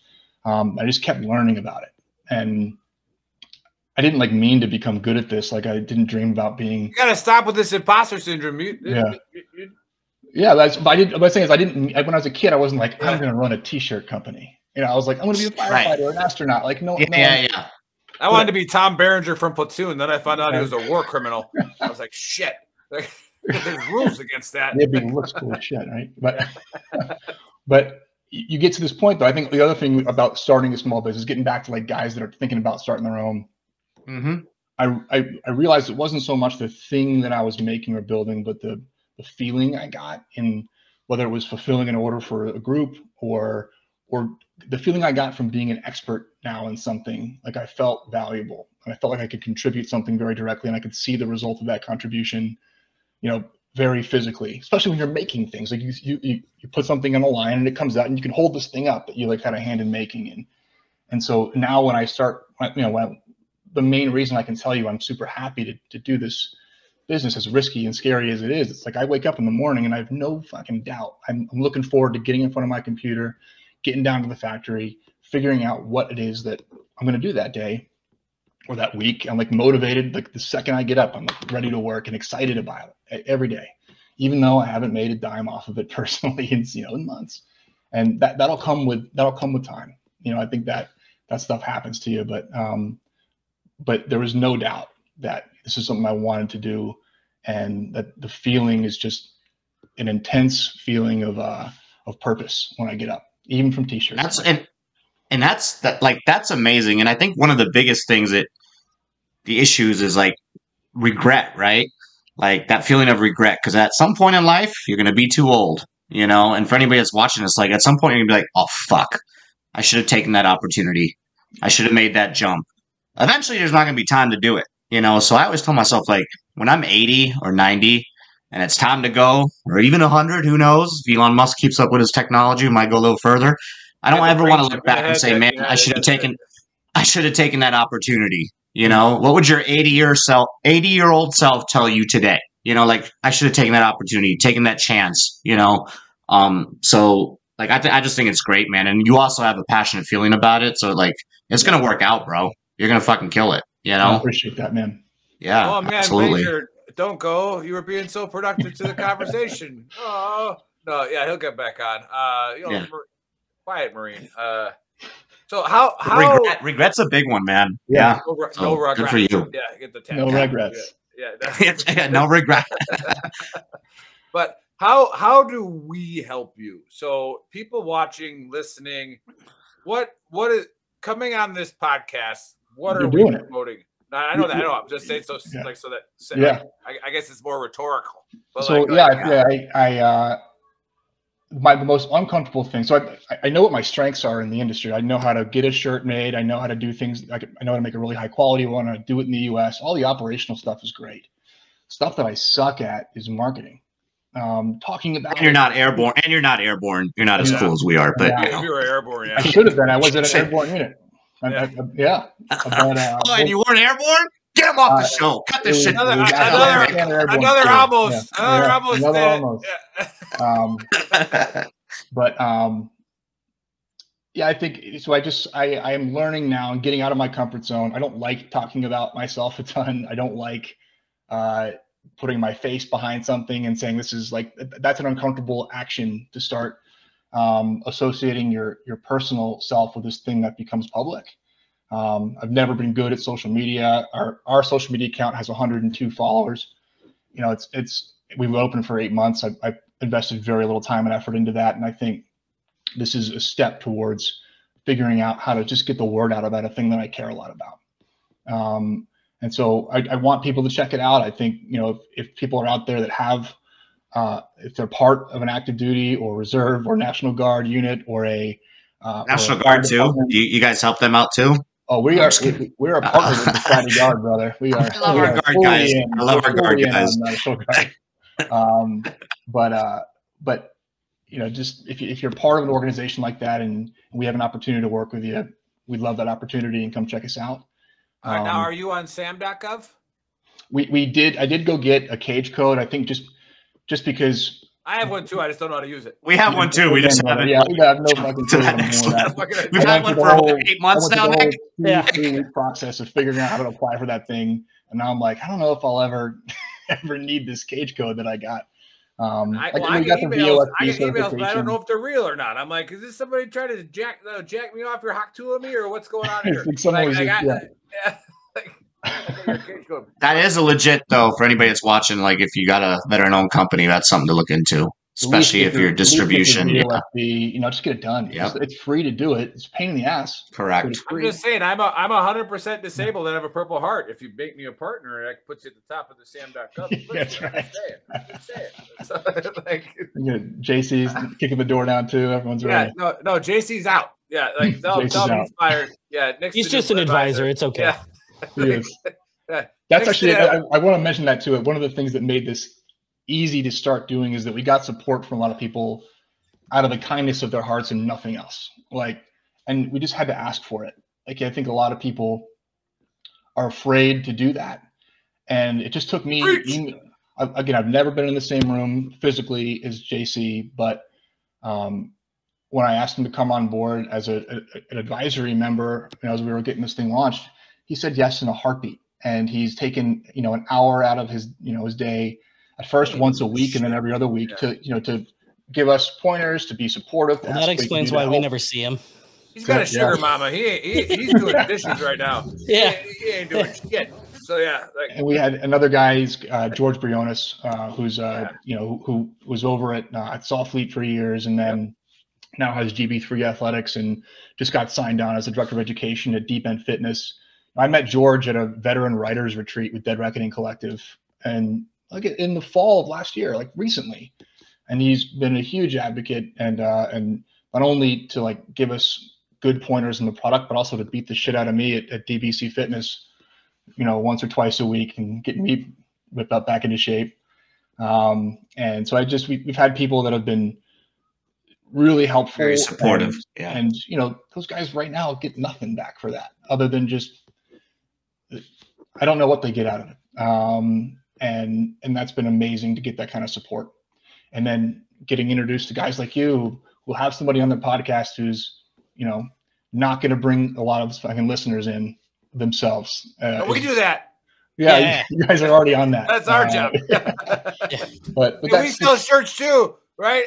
I just kept learning about it. And I didn't mean to become good at this. Like, I didn't dream about being. You got to stop with this imposter syndrome. Yeah, what I'm saying is when I was a kid, I wasn't like, I'm going to run a t-shirt company. I was like, I'm going to be a firefighter or an astronaut. Like, no. I wanted to be Tom Berenger from Platoon. Then I found out he was a war criminal. I was like, shit. There's rules against that. It looks cool as shit, right? But you get to this point, though. I think the other thing about starting a small business, getting back to guys that are thinking about starting their own. I realized it wasn't so much the thing that I was making or building, but the feeling I got in whether it was fulfilling an order for a group or the feeling I got from being an expert now in something. Like, I felt valuable and I felt like I could contribute something very directly, and I could see the result of that contribution, very physically, especially when you're making things. Like, you put something on the line and it comes out and you can hold this thing up that you had a hand in making. And so now when I start, the main reason I can tell you I'm super happy to do this business, as risky and scary as it is, it's like I wake up in the morning and I have no fucking doubt. I'm looking forward to getting in front of my computer, getting down to the factory, figuring out what it is that I'm going to do that day or that week. I'm motivated. The second I get up, I'm ready to work and excited about it every day, even though I haven't made a dime off of it personally in months. And that'll come with time. I think that stuff happens to you, but there was no doubt that this is something I wanted to do, and that the feeling is just an intense feeling of purpose when I get up, even from t-shirts. That's amazing. And I think one of the biggest things the issues is regret, right? Like that feeling of regret, because at some point in life you're going to be too old, and for anybody that's watching this, at some point you're going to be like, oh fuck, I should have taken that opportunity. I should have made that jump. Eventually, there's not going to be time to do it, you know? So I always tell myself, like, when I'm 80 or 90 and it's time to go, or even 100, who knows? If Elon Musk keeps up with his technology, we might go a little further. I don't ever want to look back and say, man, I should have taken that opportunity. You know, what would your 80-year-old self tell you today? You know, like, I should have taken that opportunity, taken that chance, you know? So like, I just think it's great, man. And you also have a passionate feeling about it. So like, it's going to work out, bro. You're going to fucking kill it, you know? I appreciate that, man. Yeah, oh man, absolutely. Baker, don't go. You were being so productive to the conversation. Oh no, yeah, he'll get back on. Quiet Marine. So how regret's a big one, man. Yeah. No regrets. Good for you. Yeah, get the tag. No regrets. Yeah. No regret. But how do we help you? So people watching, listening, what is coming on this podcast? What are we promoting? I know that. I know. I'm just saying so that. I guess it's more rhetorical. But so the most uncomfortable thing. So I know what my strengths are in the industry. I know how to get a shirt made. I know how to do things. I know how to make a really high quality one. I do it in the U.S. All the operational stuff is great. Stuff that I suck at is marketing. Talking about. And you're not airborne. You're not as cool as we are. But if you were airborne, I should have been. I was in an airborne unit. But, and you weren't airborne? Get him off the show. Cut this shit. Another almost. I think so. I am learning now and getting out of my comfort zone. I don't like talking about myself a ton. I don't like putting my face behind something and saying this is like, that's an uncomfortable action to start associating your personal self with this thing that becomes public. I've never been good at social media. Our social media account has 102 followers. You know, we were open for 8 months. I invested very little time and effort into that. And I think this is a step towards figuring out how to just get the word out about a thing that I care a lot about. And so I want people to check it out. I think, you know, if people are out there that have, if they're part of an active duty or reserve or National Guard unit or a National Guard too. You guys help them out too? Oh, we are a partner with the National Guard, brother. We are. I love our guard guys. I love our guard guys. But you know, just if you're part of an organization like that and we have an opportunity to work with you, we'd love that opportunity and come check us out. Now, are you on SAM.gov? I did go get a cage code. I think just because. I have one too. I just don't know how to use it. We have one too. We just haven't. Yeah, we have no fucking clue anymore. We've had one for 8 months now, Nick. Yeah, 3-week process of figuring out how to apply for that thing, and now I'm like, I don't know if I'll ever need this cage code that I got. I get emails, but I don't know if they're real or not. I'm like, is this somebody trying to jack me off your hawk tool of me, or what's going on here? That is a legit though for anybody that's watching. Like, if you got a veteran-owned company, that's something to look into, especially if you're distribution. You know, just get it done. Yep. It's free to do it. It's a pain in the ass. Correct. I'm just saying, I'm 100% disabled and have a Purple Heart. If you make me a partner, that puts you at the top of the SAM.gov. That's right. I'm just saying. So, like, JC's kicking the door down too. Everyone's ready. No, JC's out. Yeah, like tell him he's fired. Yeah, he's just an advisor. It's okay. Yeah. He is. That's actually, I want to mention that too. One of the things that made this easy to start doing is that we got support from a lot of people out of the kindness of their hearts and nothing else. And we just had to ask for it. Like, I think a lot of people are afraid to do that. And it just took me, again, I've never been in the same room physically as JC, but when I asked him to come on board as an advisory member, as we were getting this thing launched, he said yes in a heartbeat. And he's taken, an hour out of his, his day, at first once a week and then every other week to give us pointers, to be supportive. Well, that explains why we never see him. He's got a sugar mama. He's doing dishes right now. Yeah. He ain't doing shit. So yeah. And we had another guy, George Briones, who's who was over at Salt Fleet for years and then now has GB3 Athletics and just got signed on as a director of education at Deep End Fitness. I met George at a veteran writers retreat with Dead Reckoning Collective, and in the fall of last year, recently, and he's been a huge advocate and not only to give us good pointers in the product, but also to beat the shit out of me at DBC Fitness, once or twice a week and get me whipped up back into shape. And so we've had people that have been really helpful, very supportive. And those guys right now get nothing back for that other than just, I don't know what they get out of it. And that's been amazing to get that kind of support. And then getting introduced to guys like you who have somebody on their podcast who's, not going to bring a lot of fucking listeners in themselves. We do that. Yeah. You guys are already on that. That's our job. But we sell shirts too, right?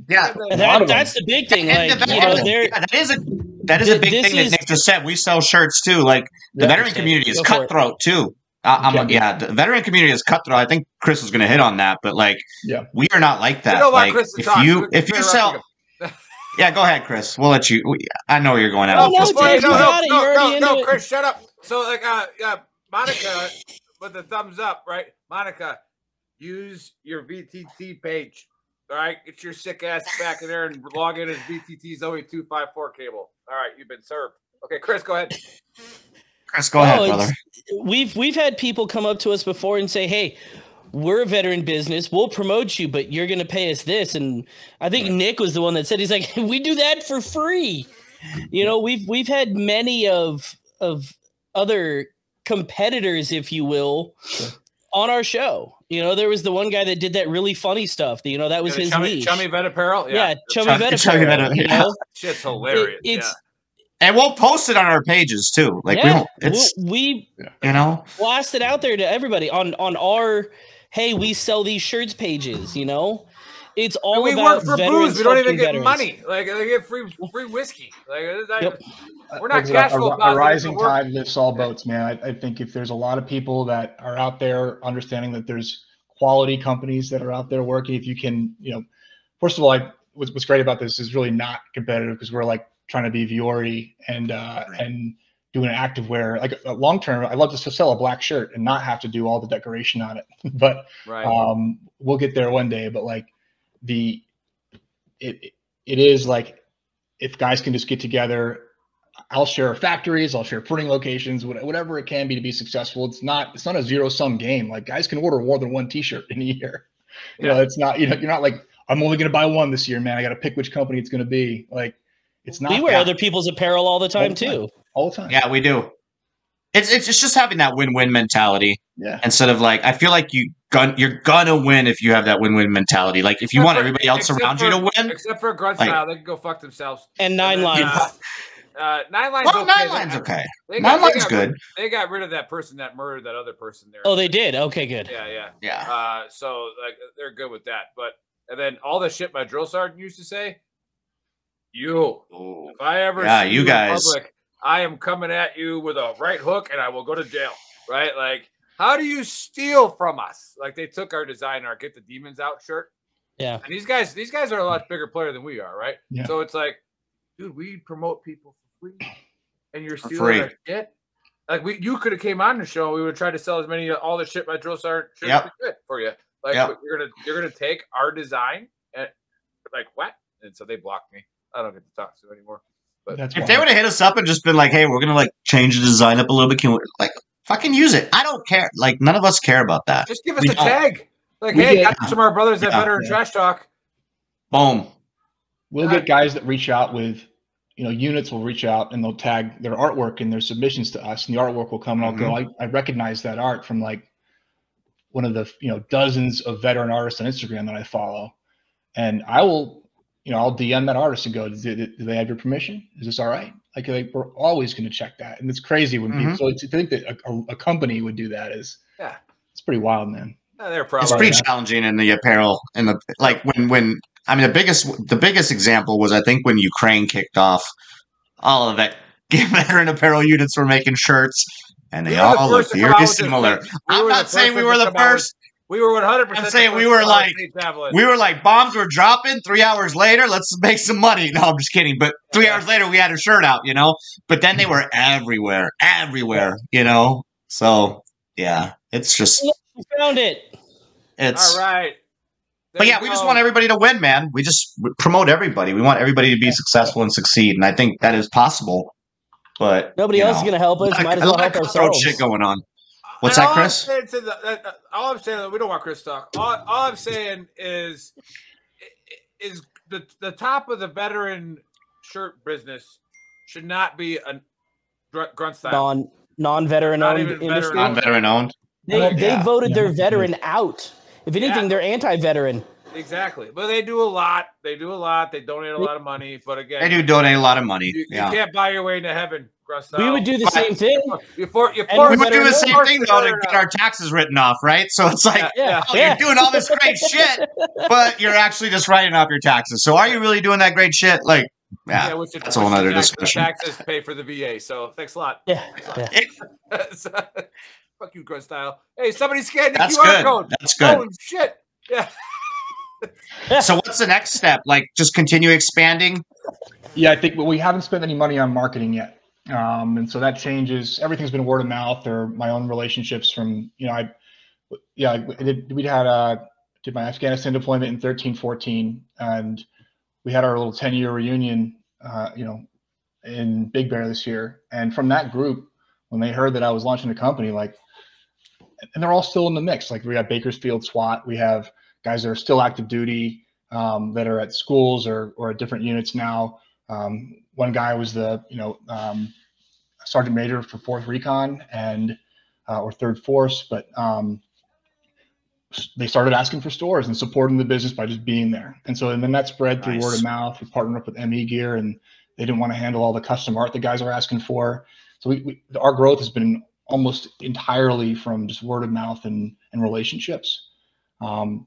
Yeah, that's the big thing. Like, that is a big thing that Nick just said. We sell shirts too. Like the veteran community is cutthroat too. The veteran community is cutthroat. I think Chris was going to hit on that, but we are not like that. Like if you sell. Yeah, go ahead, Chris. We'll let you. I know you're going out. No, Chris, shut up. So, Monica with the thumbs up, right? Monica, use your VTT page. All right, get your sick ass back in there and log in as VTT Zoe 254 cable. All right, you've been served. Okay, Chris, go ahead. Chris, go ahead, brother. We've had people come up to us before and say, "Hey, we're a veteran business. We'll promote you, but you're going to pay us this." And I think Nick was the one that said, he's like, "We do that for free." We've had many of other competitors, if you will, on our show. There was the one guy that did that really funny stuff. That was his niche. Chummy Vet Apparel? Yeah, Chummy Vet Apparel. Shit's hilarious. And we'll post it on our pages too. We blast it out there to everybody on our, hey, we sell these shirts pages, It's all we about work for booze. We don't even get money. Like, they get free whiskey. We're not cash flow a rising tide lifts all boats, man. I think if there's a lot of people that are out there understanding that there's quality companies that are out there working, if you can, first of all, what's great about this is really not competitive because we're trying to be Viore and doing active wear. Long term, I'd love to sell a black shirt and not have to do all the decoration on it. But we'll get there one day. But it is if guys can just get together, I'll share factories, I'll share printing locations, whatever it can be to be successful. It's not a zero-sum game. Guys can order more than one T-shirt in a year. It's not. You're not I'm only going to buy one this year, man. I got to pick which company it's going to be. It's not. We wear other people's apparel all the time too. All the time. Yeah, we do. It's just having that win-win mentality. Yeah. Instead of you're gonna win if you have that win-win mentality. If you want everybody else around you to win, except for Grunt Style, they can go fuck themselves. And Nine Lines. 9 Lines. Well, okay. 9 Lines okay. 9 Lines good. They got rid of that person that murdered that other person there. Oh, they did. Okay, good. Yeah. So they're good with that. And then all the shit my drill sergeant used to say. If I ever see you guys in public, I am coming at you with a right hook and I will go to jail. Right? How do you steal from us? They took our design, our Get the Demons Out shirt. Yeah. And these guys are a lot bigger player than we are, right? Yeah. So it's dude, we promote people for free, and you're stealing our shit. You could have came on the show. We would try to sell as many all the shit my drill sergeant shirts for you. You're gonna take our design and what? And so they blocked me. I don't get to talk to them anymore. But if they would have hit us up and just been hey, we're gonna change the design up a little bit, can we fucking use it? I don't care. None of us care about that. Just give us a tag. Hey, got some of our brothers at Veteran Trash Talk. Boom. We'll get guys that reach out with, units will reach out and they'll tag their artwork and their submissions to us, and the artwork will come and I'll go, I recognize that art from one of the dozens of veteran artists on Instagram that I follow, and I will. I'll DM that artist and go, do they have your permission? Is this all right? We're always going to check that. And it's crazy when people, so to think that a company would do that it's pretty wild, man. They're probably, it's pretty challenging in the apparel and when the biggest example was, I think, when Ukraine kicked off, all of that veteran apparel units were making shirts and they all looked very similar. I'm not saying we were the first. We were 100%. I'm saying we were bombs were dropping. 3 hours later, let's make some money. No, I'm just kidding. But 3 hours later, we had a shirt out, But then they were everywhere. So, yeah, it's just. We found it. All right. But yeah, we just want everybody to win, man. We just promote everybody. We want everybody to be successful and succeed, and I think that is possible. But nobody else is going to help us. Might as well help ourselves. Shit going on. What's that, Chris? All I'm saying, we don't want Chris talk. All I'm saying is the top of the veteran shirt business should not be a grunt style. Non-veteran owned industry. Non-veteran owned. They voted their veteran out. If anything, they're anti-veteran. Exactly. But they do a lot. They donate a lot of money. But again, they do donate a lot of money. You can't buy your way into heaven. We would do the same thing. We would do the same thing though to get our taxes written off, right? So it's like, you're doing all this great shit, but you're actually just writing off your taxes. So are you really doing that great shit? Like, that's a whole other discussion. Taxes pay for the VA. So thanks a lot. Yeah. Fuck you, grunt style. Hey, somebody scanned the That's QR good. code. That's good. Holy shit. Yeah. So what's the next step? Like, just continue expanding? Yeah, I think we haven't spent any money on marketing yet. And so that changes. Everything's been word of mouth or my own relationships from, I did my Afghanistan deployment in 13, 14, and we had our little 10-year reunion, in Big Bear this year. And from that group, when they heard that I was launching a company, and they're all still in the mix. Like, we have Bakersfield SWAT, we have guys that are still active duty, that are at schools or at different units now. One guy was the, Sergeant Major for 4th Recon or 3rd Force, but they started asking for stores and supporting the business by just being there. And then that spread through word of mouth. We partnered up with ME Gear, and they didn't want to handle all the custom art the guys are asking for. So our growth has been almost entirely from just word of mouth and relationships. And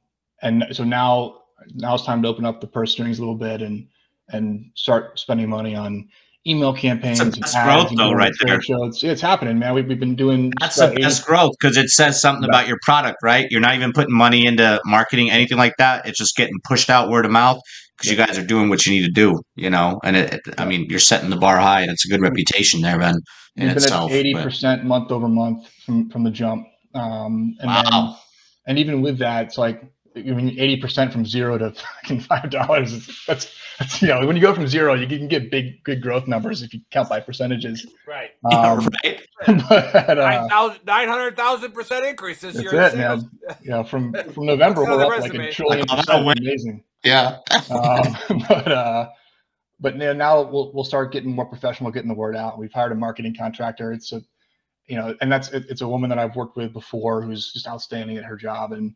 so now it's time to open up the purse strings a little bit and start spending money on email campaigns. That's growth, though, right there. It's happening, man. We've been doing. That's the best growth, because it says something about your product, right? You're not even putting money into marketing, anything like that. It's just getting pushed out word of mouth because you guys are doing what you need to do, And I mean, you're setting the bar high, and it's a good reputation there, man. We've been at 80% month over month from the jump. Wow. And even with that, it's like, 80% from $0 to fucking $5. That's when you go from 0, you can get good growth numbers if you count by percentages. Right. Right. But, 900,000% increase this year. That's it, man. From November, we're up like $1 trillion. Amazing. Yeah. But now we'll start getting more professional, getting the word out. We've hired a marketing contractor. It's it's a woman that I've worked with before who's just outstanding at her job. And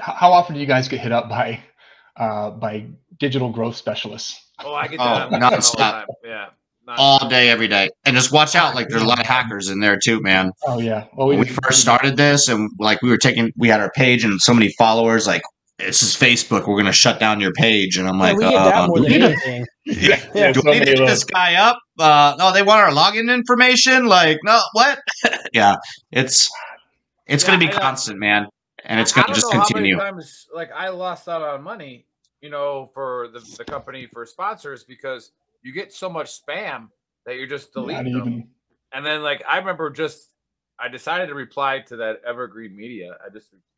how often do you guys get hit up by digital growth specialists? Oh, I get that all the time. Yeah. All day, every day. And just watch out. Like, there's a lot of hackers in there too, man. Oh yeah. Well, when we first started this, and we had our page and so many followers, like, this is Facebook, we're going to shut down your page. And I'm like, we get that more than anything. Do we need to hit this guy up? No, they want our login information. Like, no, what? Yeah, it's going to be constant, man. And it's going to just continue. How many times, I lost out on money, for the company for sponsors, because you get so much spam that you're just deleting them. And then, I remember I decided to reply to that Evergreen Media.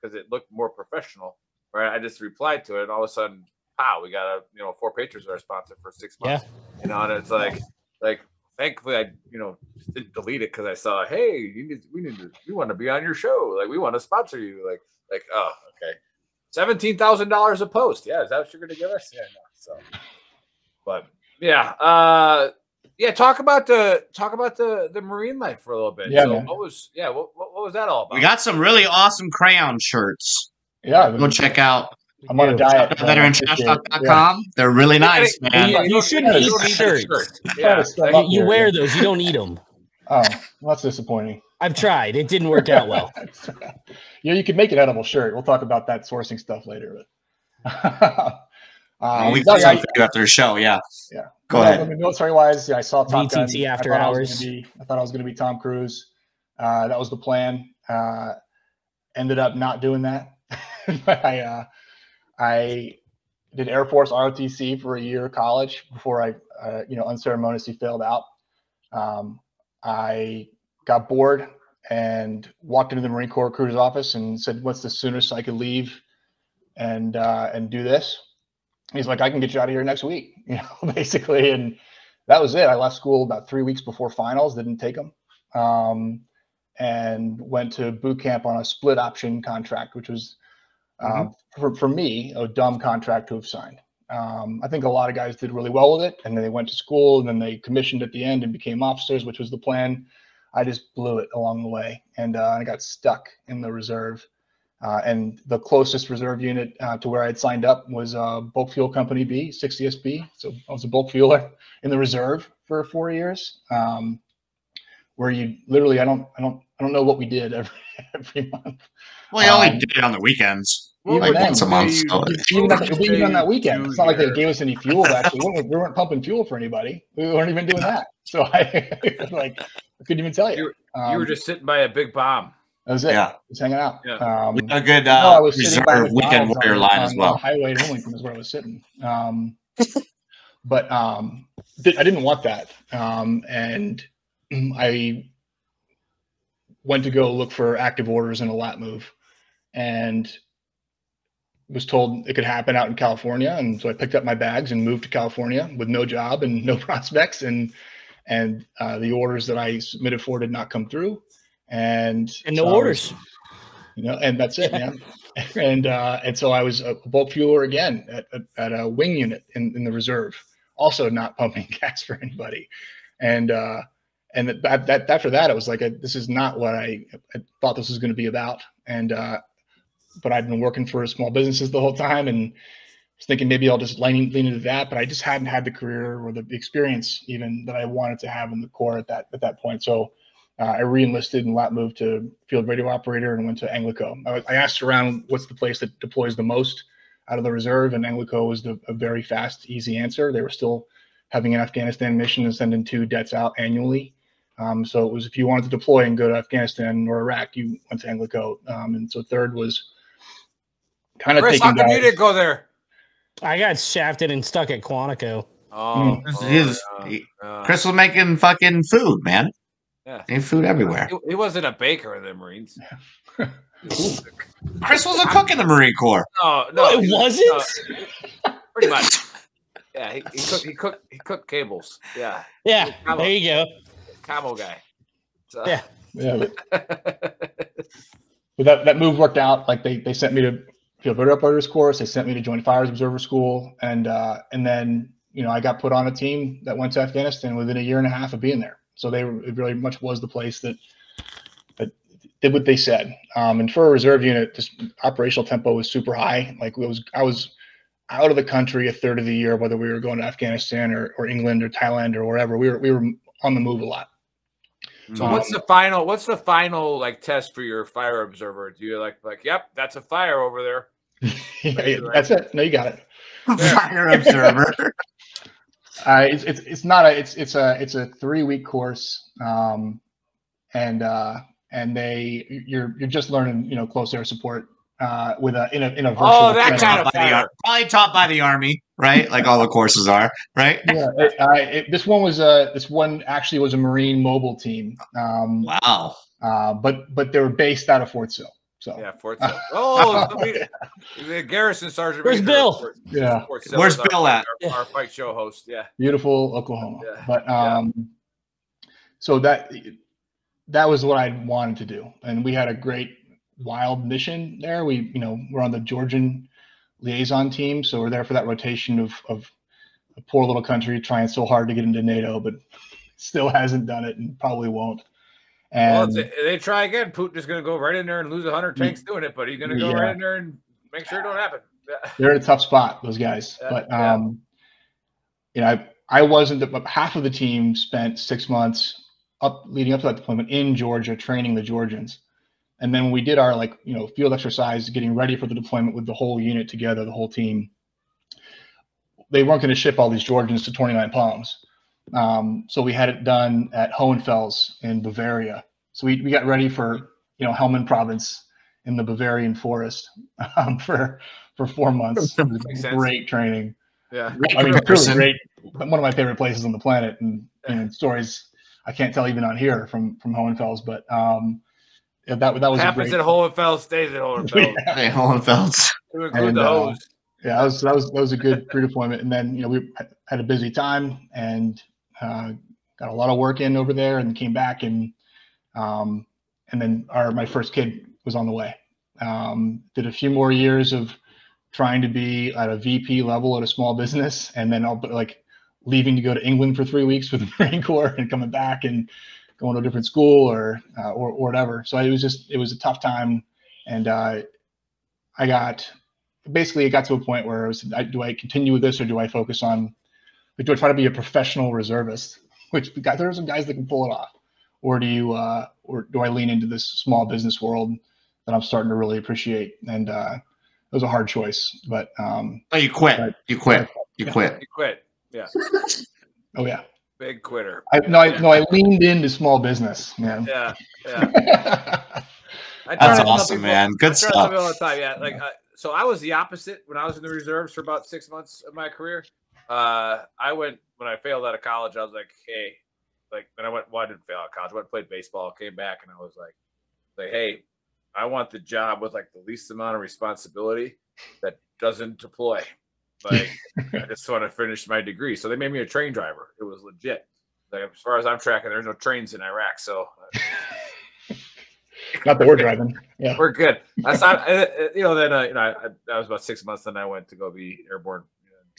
Because it looked more professional, right? I just replied to it, and all of a sudden, pow, we got 4 patrons are our sponsor for 6 months. Yeah. And it's like thankfully I didn't delete it, because I saw, hey, we want to be on your show, we want to sponsor you, oh, okay, $17,000 a post. Yeah, is that what you're going to give us? Yeah, no. So, but yeah, talk about the marine life for a little bit. Yeah, so man. what was that all about? We got some really awesome crayon shirts. Yeah, go check out. I'm on a diet. VeteranTrashTalk.com. Yeah. They're really nice, man. You shouldn't eat shirts. Yeah. You wear those. You don't eat them. Oh, well, that's disappointing. I've tried. It didn't work out well. You could make an edible shirt. We'll talk about that sourcing stuff later. We've got something to do after the show. Yeah. Yeah. Go ahead. Military-wise, I saw Top Gun. VTT after hours. I thought I was going to be Tom Cruise. That was the plan. Ended up not doing that. I did Air Force ROTC for a year of college before I, unceremoniously failed out. I got bored and walked into the Marine Corps recruiter's office and said, "What's the soonest I could leave and do this?" He's like, "I can get you out of here next week," basically. And that was it. I left school about 3 weeks before finals, didn't take them, and went to boot camp on a split option contract, which was for me a dumb contract to have signed. I think a lot of guys did really well with it, and then they went to school, and then they commissioned at the end and became officers, which was the plan. I just blew it along the way, and I got stuck in the reserve. And the closest reserve unit to where I'd signed up was Bulk Fuel Company B, 60SB. So I was a bulk fueler in the reserve for 4 years, where you literally I don't know what we did every month. Well, you only did it on the weekends. Even then, once a month. Even on that weekend, it's not like they gave us any fuel. Actually, we weren't pumping fuel for anybody. We weren't even doing that. So I couldn't even tell you. You were just sitting by a big bomb. That was it. Yeah, just hanging out. Yeah. A good I was reserve weekend warrior line as well. On the highway to Wilmington is where I was sitting. But I didn't want that, and I went to go look for active orders in a lat move, and was told it could happen out in California. And so I picked up my bags and moved to California with no job and no prospects. And the orders that I submitted for did not come through. And no orders, and that's it, man. And so I was a bulk fueler again at a wing unit in the reserve, also not pumping gas for anybody. And after that, it was like, this is not what I thought this was going to be about. And, but I'd been working for small businesses the whole time, and was thinking maybe I'll just lean into that, but I just hadn't had the career or the experience even that I wanted to have in the Corps at that point. So I re-enlisted and lat moved to field radio operator and went to Anglico. I asked around what's the place that deploys the most out of the reserve, and Anglico was a very fast, easy answer. They were still having an Afghanistan mission and sending 2 debts out annually. So it was, if you wanted to deploy and go to Afghanistan or Iraq, you went to Anglico. And so third was kind of taking. How come you didn't go there? I got shafted and stuck at Quantico. Chris was making fucking food, man. Yeah, they have food everywhere. He wasn't a baker in the Marines. Chris was a cook in the Marine Corps. No, it wasn't. Pretty much. Yeah, he cooked cables. Yeah. Yeah. There you go. Camo guy. So. Yeah. But that move worked out. Like they sent me to field radio operators course. They sent me to join fires observer school, and then I got put on a team that went to Afghanistan within a year and a half of being there. So it really much was the place that did what they said. And for a reserve unit, this operational tempo was super high. Like I was out of the country a third of the year, whether we were going to Afghanistan or England or Thailand or wherever. We were on the move a lot. So what's the final like test for your fire observer? Do you like, yep, that's a fire over there? That's it. No, you got it. Fire observer. It's a 3-week course, and you're just learning close air support in a virtual that kind of fire. Probably taught by the Army, right? Like all the courses are, right? Yeah. This one actually was a Marine mobile team. Wow. But they were based out of Fort Sill. So yeah, Fort Sill. Oh, the Garrison Sergeant. Where's Bill? Yeah. Where's Bill at? Our fight show host. Yeah. Beautiful Oklahoma. Yeah. But so that was what I wanted to do, and we had a great wild mission there. We're on the Georgian liaison team, so we're there for that rotation of a poor little country trying so hard to get into NATO, but still hasn't done it and probably won't. And they try again. Putin's going to go right in there and lose 100 tanks doing it, but he's going to go right in there and make sure it don't happen. They're in a tough spot, those guys. But I wasn't. Half of the team spent 6 months leading up to that deployment in Georgia training the Georgians, and then when we did our field exercise, getting ready for the deployment with the whole unit together, the whole team, they weren't going to ship all these Georgians to 29 Palms. So we had it done at Hohenfels in Bavaria. So we got ready for, Helmand province in the Bavarian forest, for 4 months. It was great training. Yeah. I mean, truly great. One of my favorite places on the planet, and stories I can't tell even on here from Hohenfels, but Yeah, that was happens at Hohenfeld stays at Hohenfeld. Hey, Hohenfelds. To include the hose. Yeah, that was a good redeployment. And then we had a busy time and got a lot of work in over there, and came back and then my first kid was on the way. Did a few more years of trying to be at a VP level at a small business, and then leaving to go to England for 3 weeks with the Marine Corps and coming back and going to a different school or whatever. So it was a tough time. And it got to a point where do I continue with this, or do I focus on, do I try to be a professional reservist, which there are some guys that can pull it off, or do I lean into this small business world that I'm starting to really appreciate? And it was a hard choice, but you quit. You quit. Yeah. Oh yeah. Big quitter. I leaned into small business, man. Yeah. That's awesome, man. Good stuff. All the time. Yeah. So I was the opposite when I was in the reserves for about 6 months of my career. When I failed out of college, I was like, hey, then I didn't fail out of college. I went and played baseball, came back, and I was like, hey, I want the job with the least amount of responsibility that doesn't deploy. I just want to finish my degree. So they made me a train driver. It was legit. As far as I'm tracking, there's no trains in Iraq. So not that we're driving. Yeah, we're good. That's not, then, I was about 6 months. Then I went to go be airborne,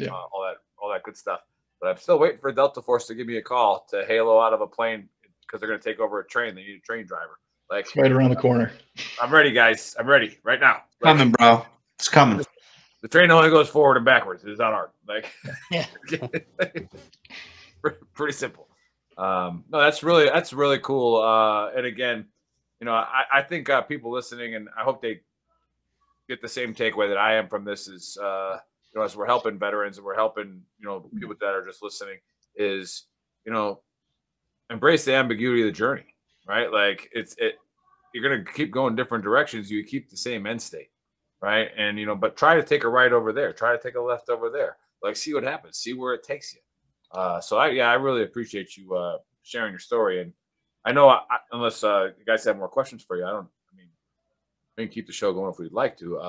all that good stuff. But I'm still waiting for Delta Force to give me a call to halo out of a plane because they're going to take over a train. They need a train driver. It's right around the corner. I'm ready, guys. I'm ready right now. Coming, bro. It's coming. The train only goes forward and backwards. It's not hard. Yeah. Pretty simple. No, that's really cool. And again, I think people listening, and I hope they get the same takeaway that I am from this is, as we're helping veterans and we're helping, people that are just listening is, embrace the ambiguity of the journey, right? You're going to keep going different directions. You keep the same end state. Right. And, but try to take a right over there. Try to take a left over there. See what happens. See where it takes you. So I really appreciate you sharing your story. And I know unless you guys have more questions for you, we can keep the show going if we'd like to.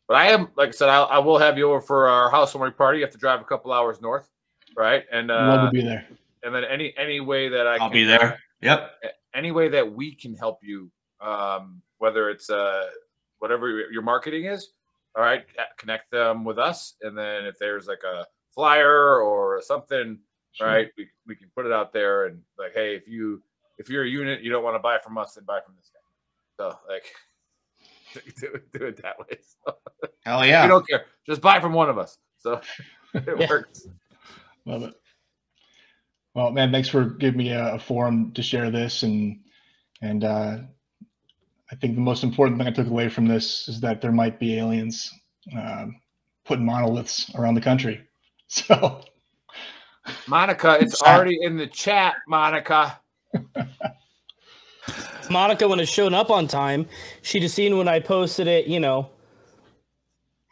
But I am, like I said, I will have you over for our housewarming party. You have to drive a couple hours north. Right. And love to be there. And then any way that I'll be there. Yep. Any way that we can help you, whether it's whatever your marketing is, all right, connect them with us. And then if there's a flyer or something, all right, we can put it out there and hey, if you're a unit, you don't want to buy from us, then buy from this guy. So do it that way. So, hell yeah. We don't care. Just buy from one of us. So it works. Love it. Well, man, thanks for giving me a forum to share this. And I think the most important thing I took away from this is that there might be aliens putting monoliths around the country. So, Monica, it's already in the chat, Monica. Monica wouldn't have shown up on time. She'd have seen when I posted it,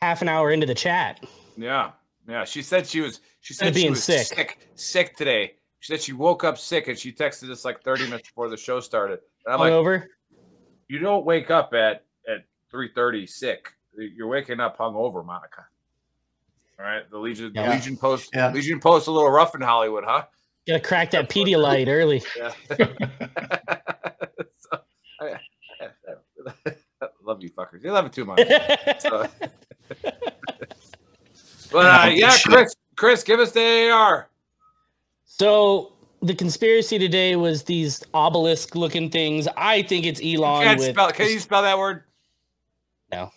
half an hour into the chat. Yeah. She said she was sick today. She said she woke up sick and she texted us 30 minutes before the show started. And I'm over. You don't wake up at 3:30 sick. You're waking up hungover, Monica. All right, the Legion post a little rough in Hollywood, huh? Gotta crack that Pedialyte early. Yeah. I love you fuckers. You love it too much. So. But Chris, give us the AR. So the conspiracy today was these obelisk-looking things. I think it's Elon. Can you spell that word? No.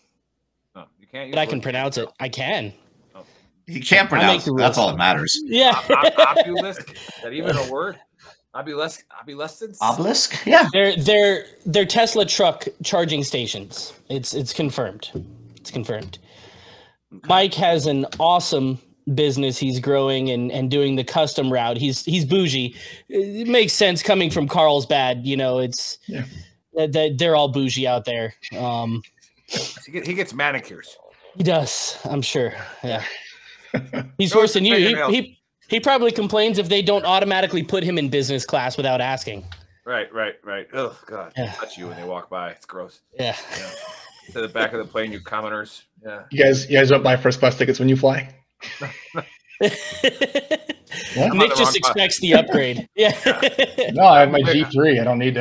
No, you can't. But I can pronounce it. I can. Oh. You can't pronounce it. That's all that matters. Yeah. Obelisk? Is that even a word? Obelisk? Obelisk? Yeah. They're Tesla truck charging stations. It's confirmed. It's confirmed. Okay. Mike has an awesome business he's growing and doing the custom route. He's bougie. It makes sense coming from Carlsbad. They're all bougie out there. He gets manicures. He does, I'm sure. Yeah. He's worse than you. He probably complains if they don't automatically put him in business class without asking. Right. Oh God, Yeah. touch you when they walk by. It's gross. Yeah. To the back of the plane, you commoners. Yeah. You guys don't buy first class tickets when you fly? Nick just expects the upgrade. Yeah. No, I have my G3. I don't need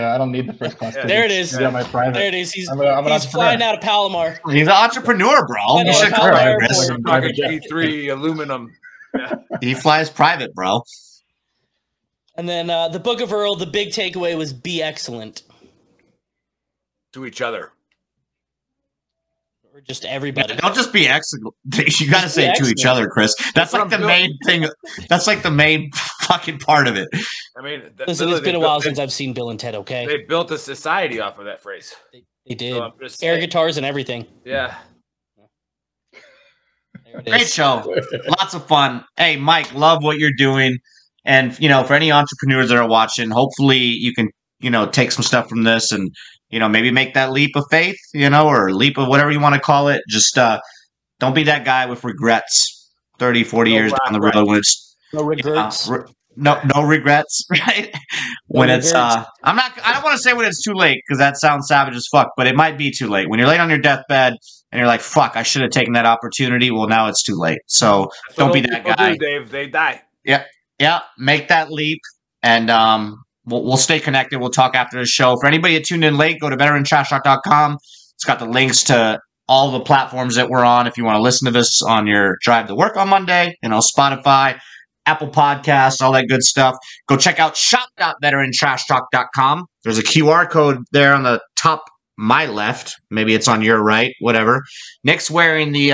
the first class tickets. There it is. Yeah, my private. There it is. He's I'm flying out of Palomar. He's an entrepreneur, bro. You should Palomar Chris. I'm talking G3 aluminum. Yeah. He flies private, bro. And then the Book of Earl, the big takeaway was be excellent. To each other. Or just everybody. Don't just be excellent. You got to say to each other, Chris. That's like the main thing. That's like the main fucking part of it. I mean, listen, it's been a while since I've seen Bill and Ted, okay? They built a society off of that phrase. They did. So air guitars and everything. Yeah. Great show. Lots of fun. Hey, Mike, love what you're doing. And, for any entrepreneurs that are watching, hopefully you can, take some stuff from this and, maybe make that leap of faith, or leap of whatever you want to call it. Just don't be that guy with regrets 30, 40 years down the road when it's no regrets. No regrets, right? When it's I don't want to say when it's too late because that sounds savage as fuck, but it might be too late. When you're laying on your deathbed and you're like, fuck, I should have taken that opportunity. Well, now it's too late. So don't be that guy. Dave, they die. Yeah. Make that leap, and we'll stay connected. We'll talk after the show. For anybody that tuned in late, go to VeteranTrashTalk.com. It's got the links to all the platforms that we're on. If you want to listen to this on your drive to work on Monday, Spotify, Apple Podcasts, all that good stuff. Go check out shop.veterantrashtalk.com. There's a QR code there on the top, my left. Maybe it's on your right, whatever. Nick's wearing the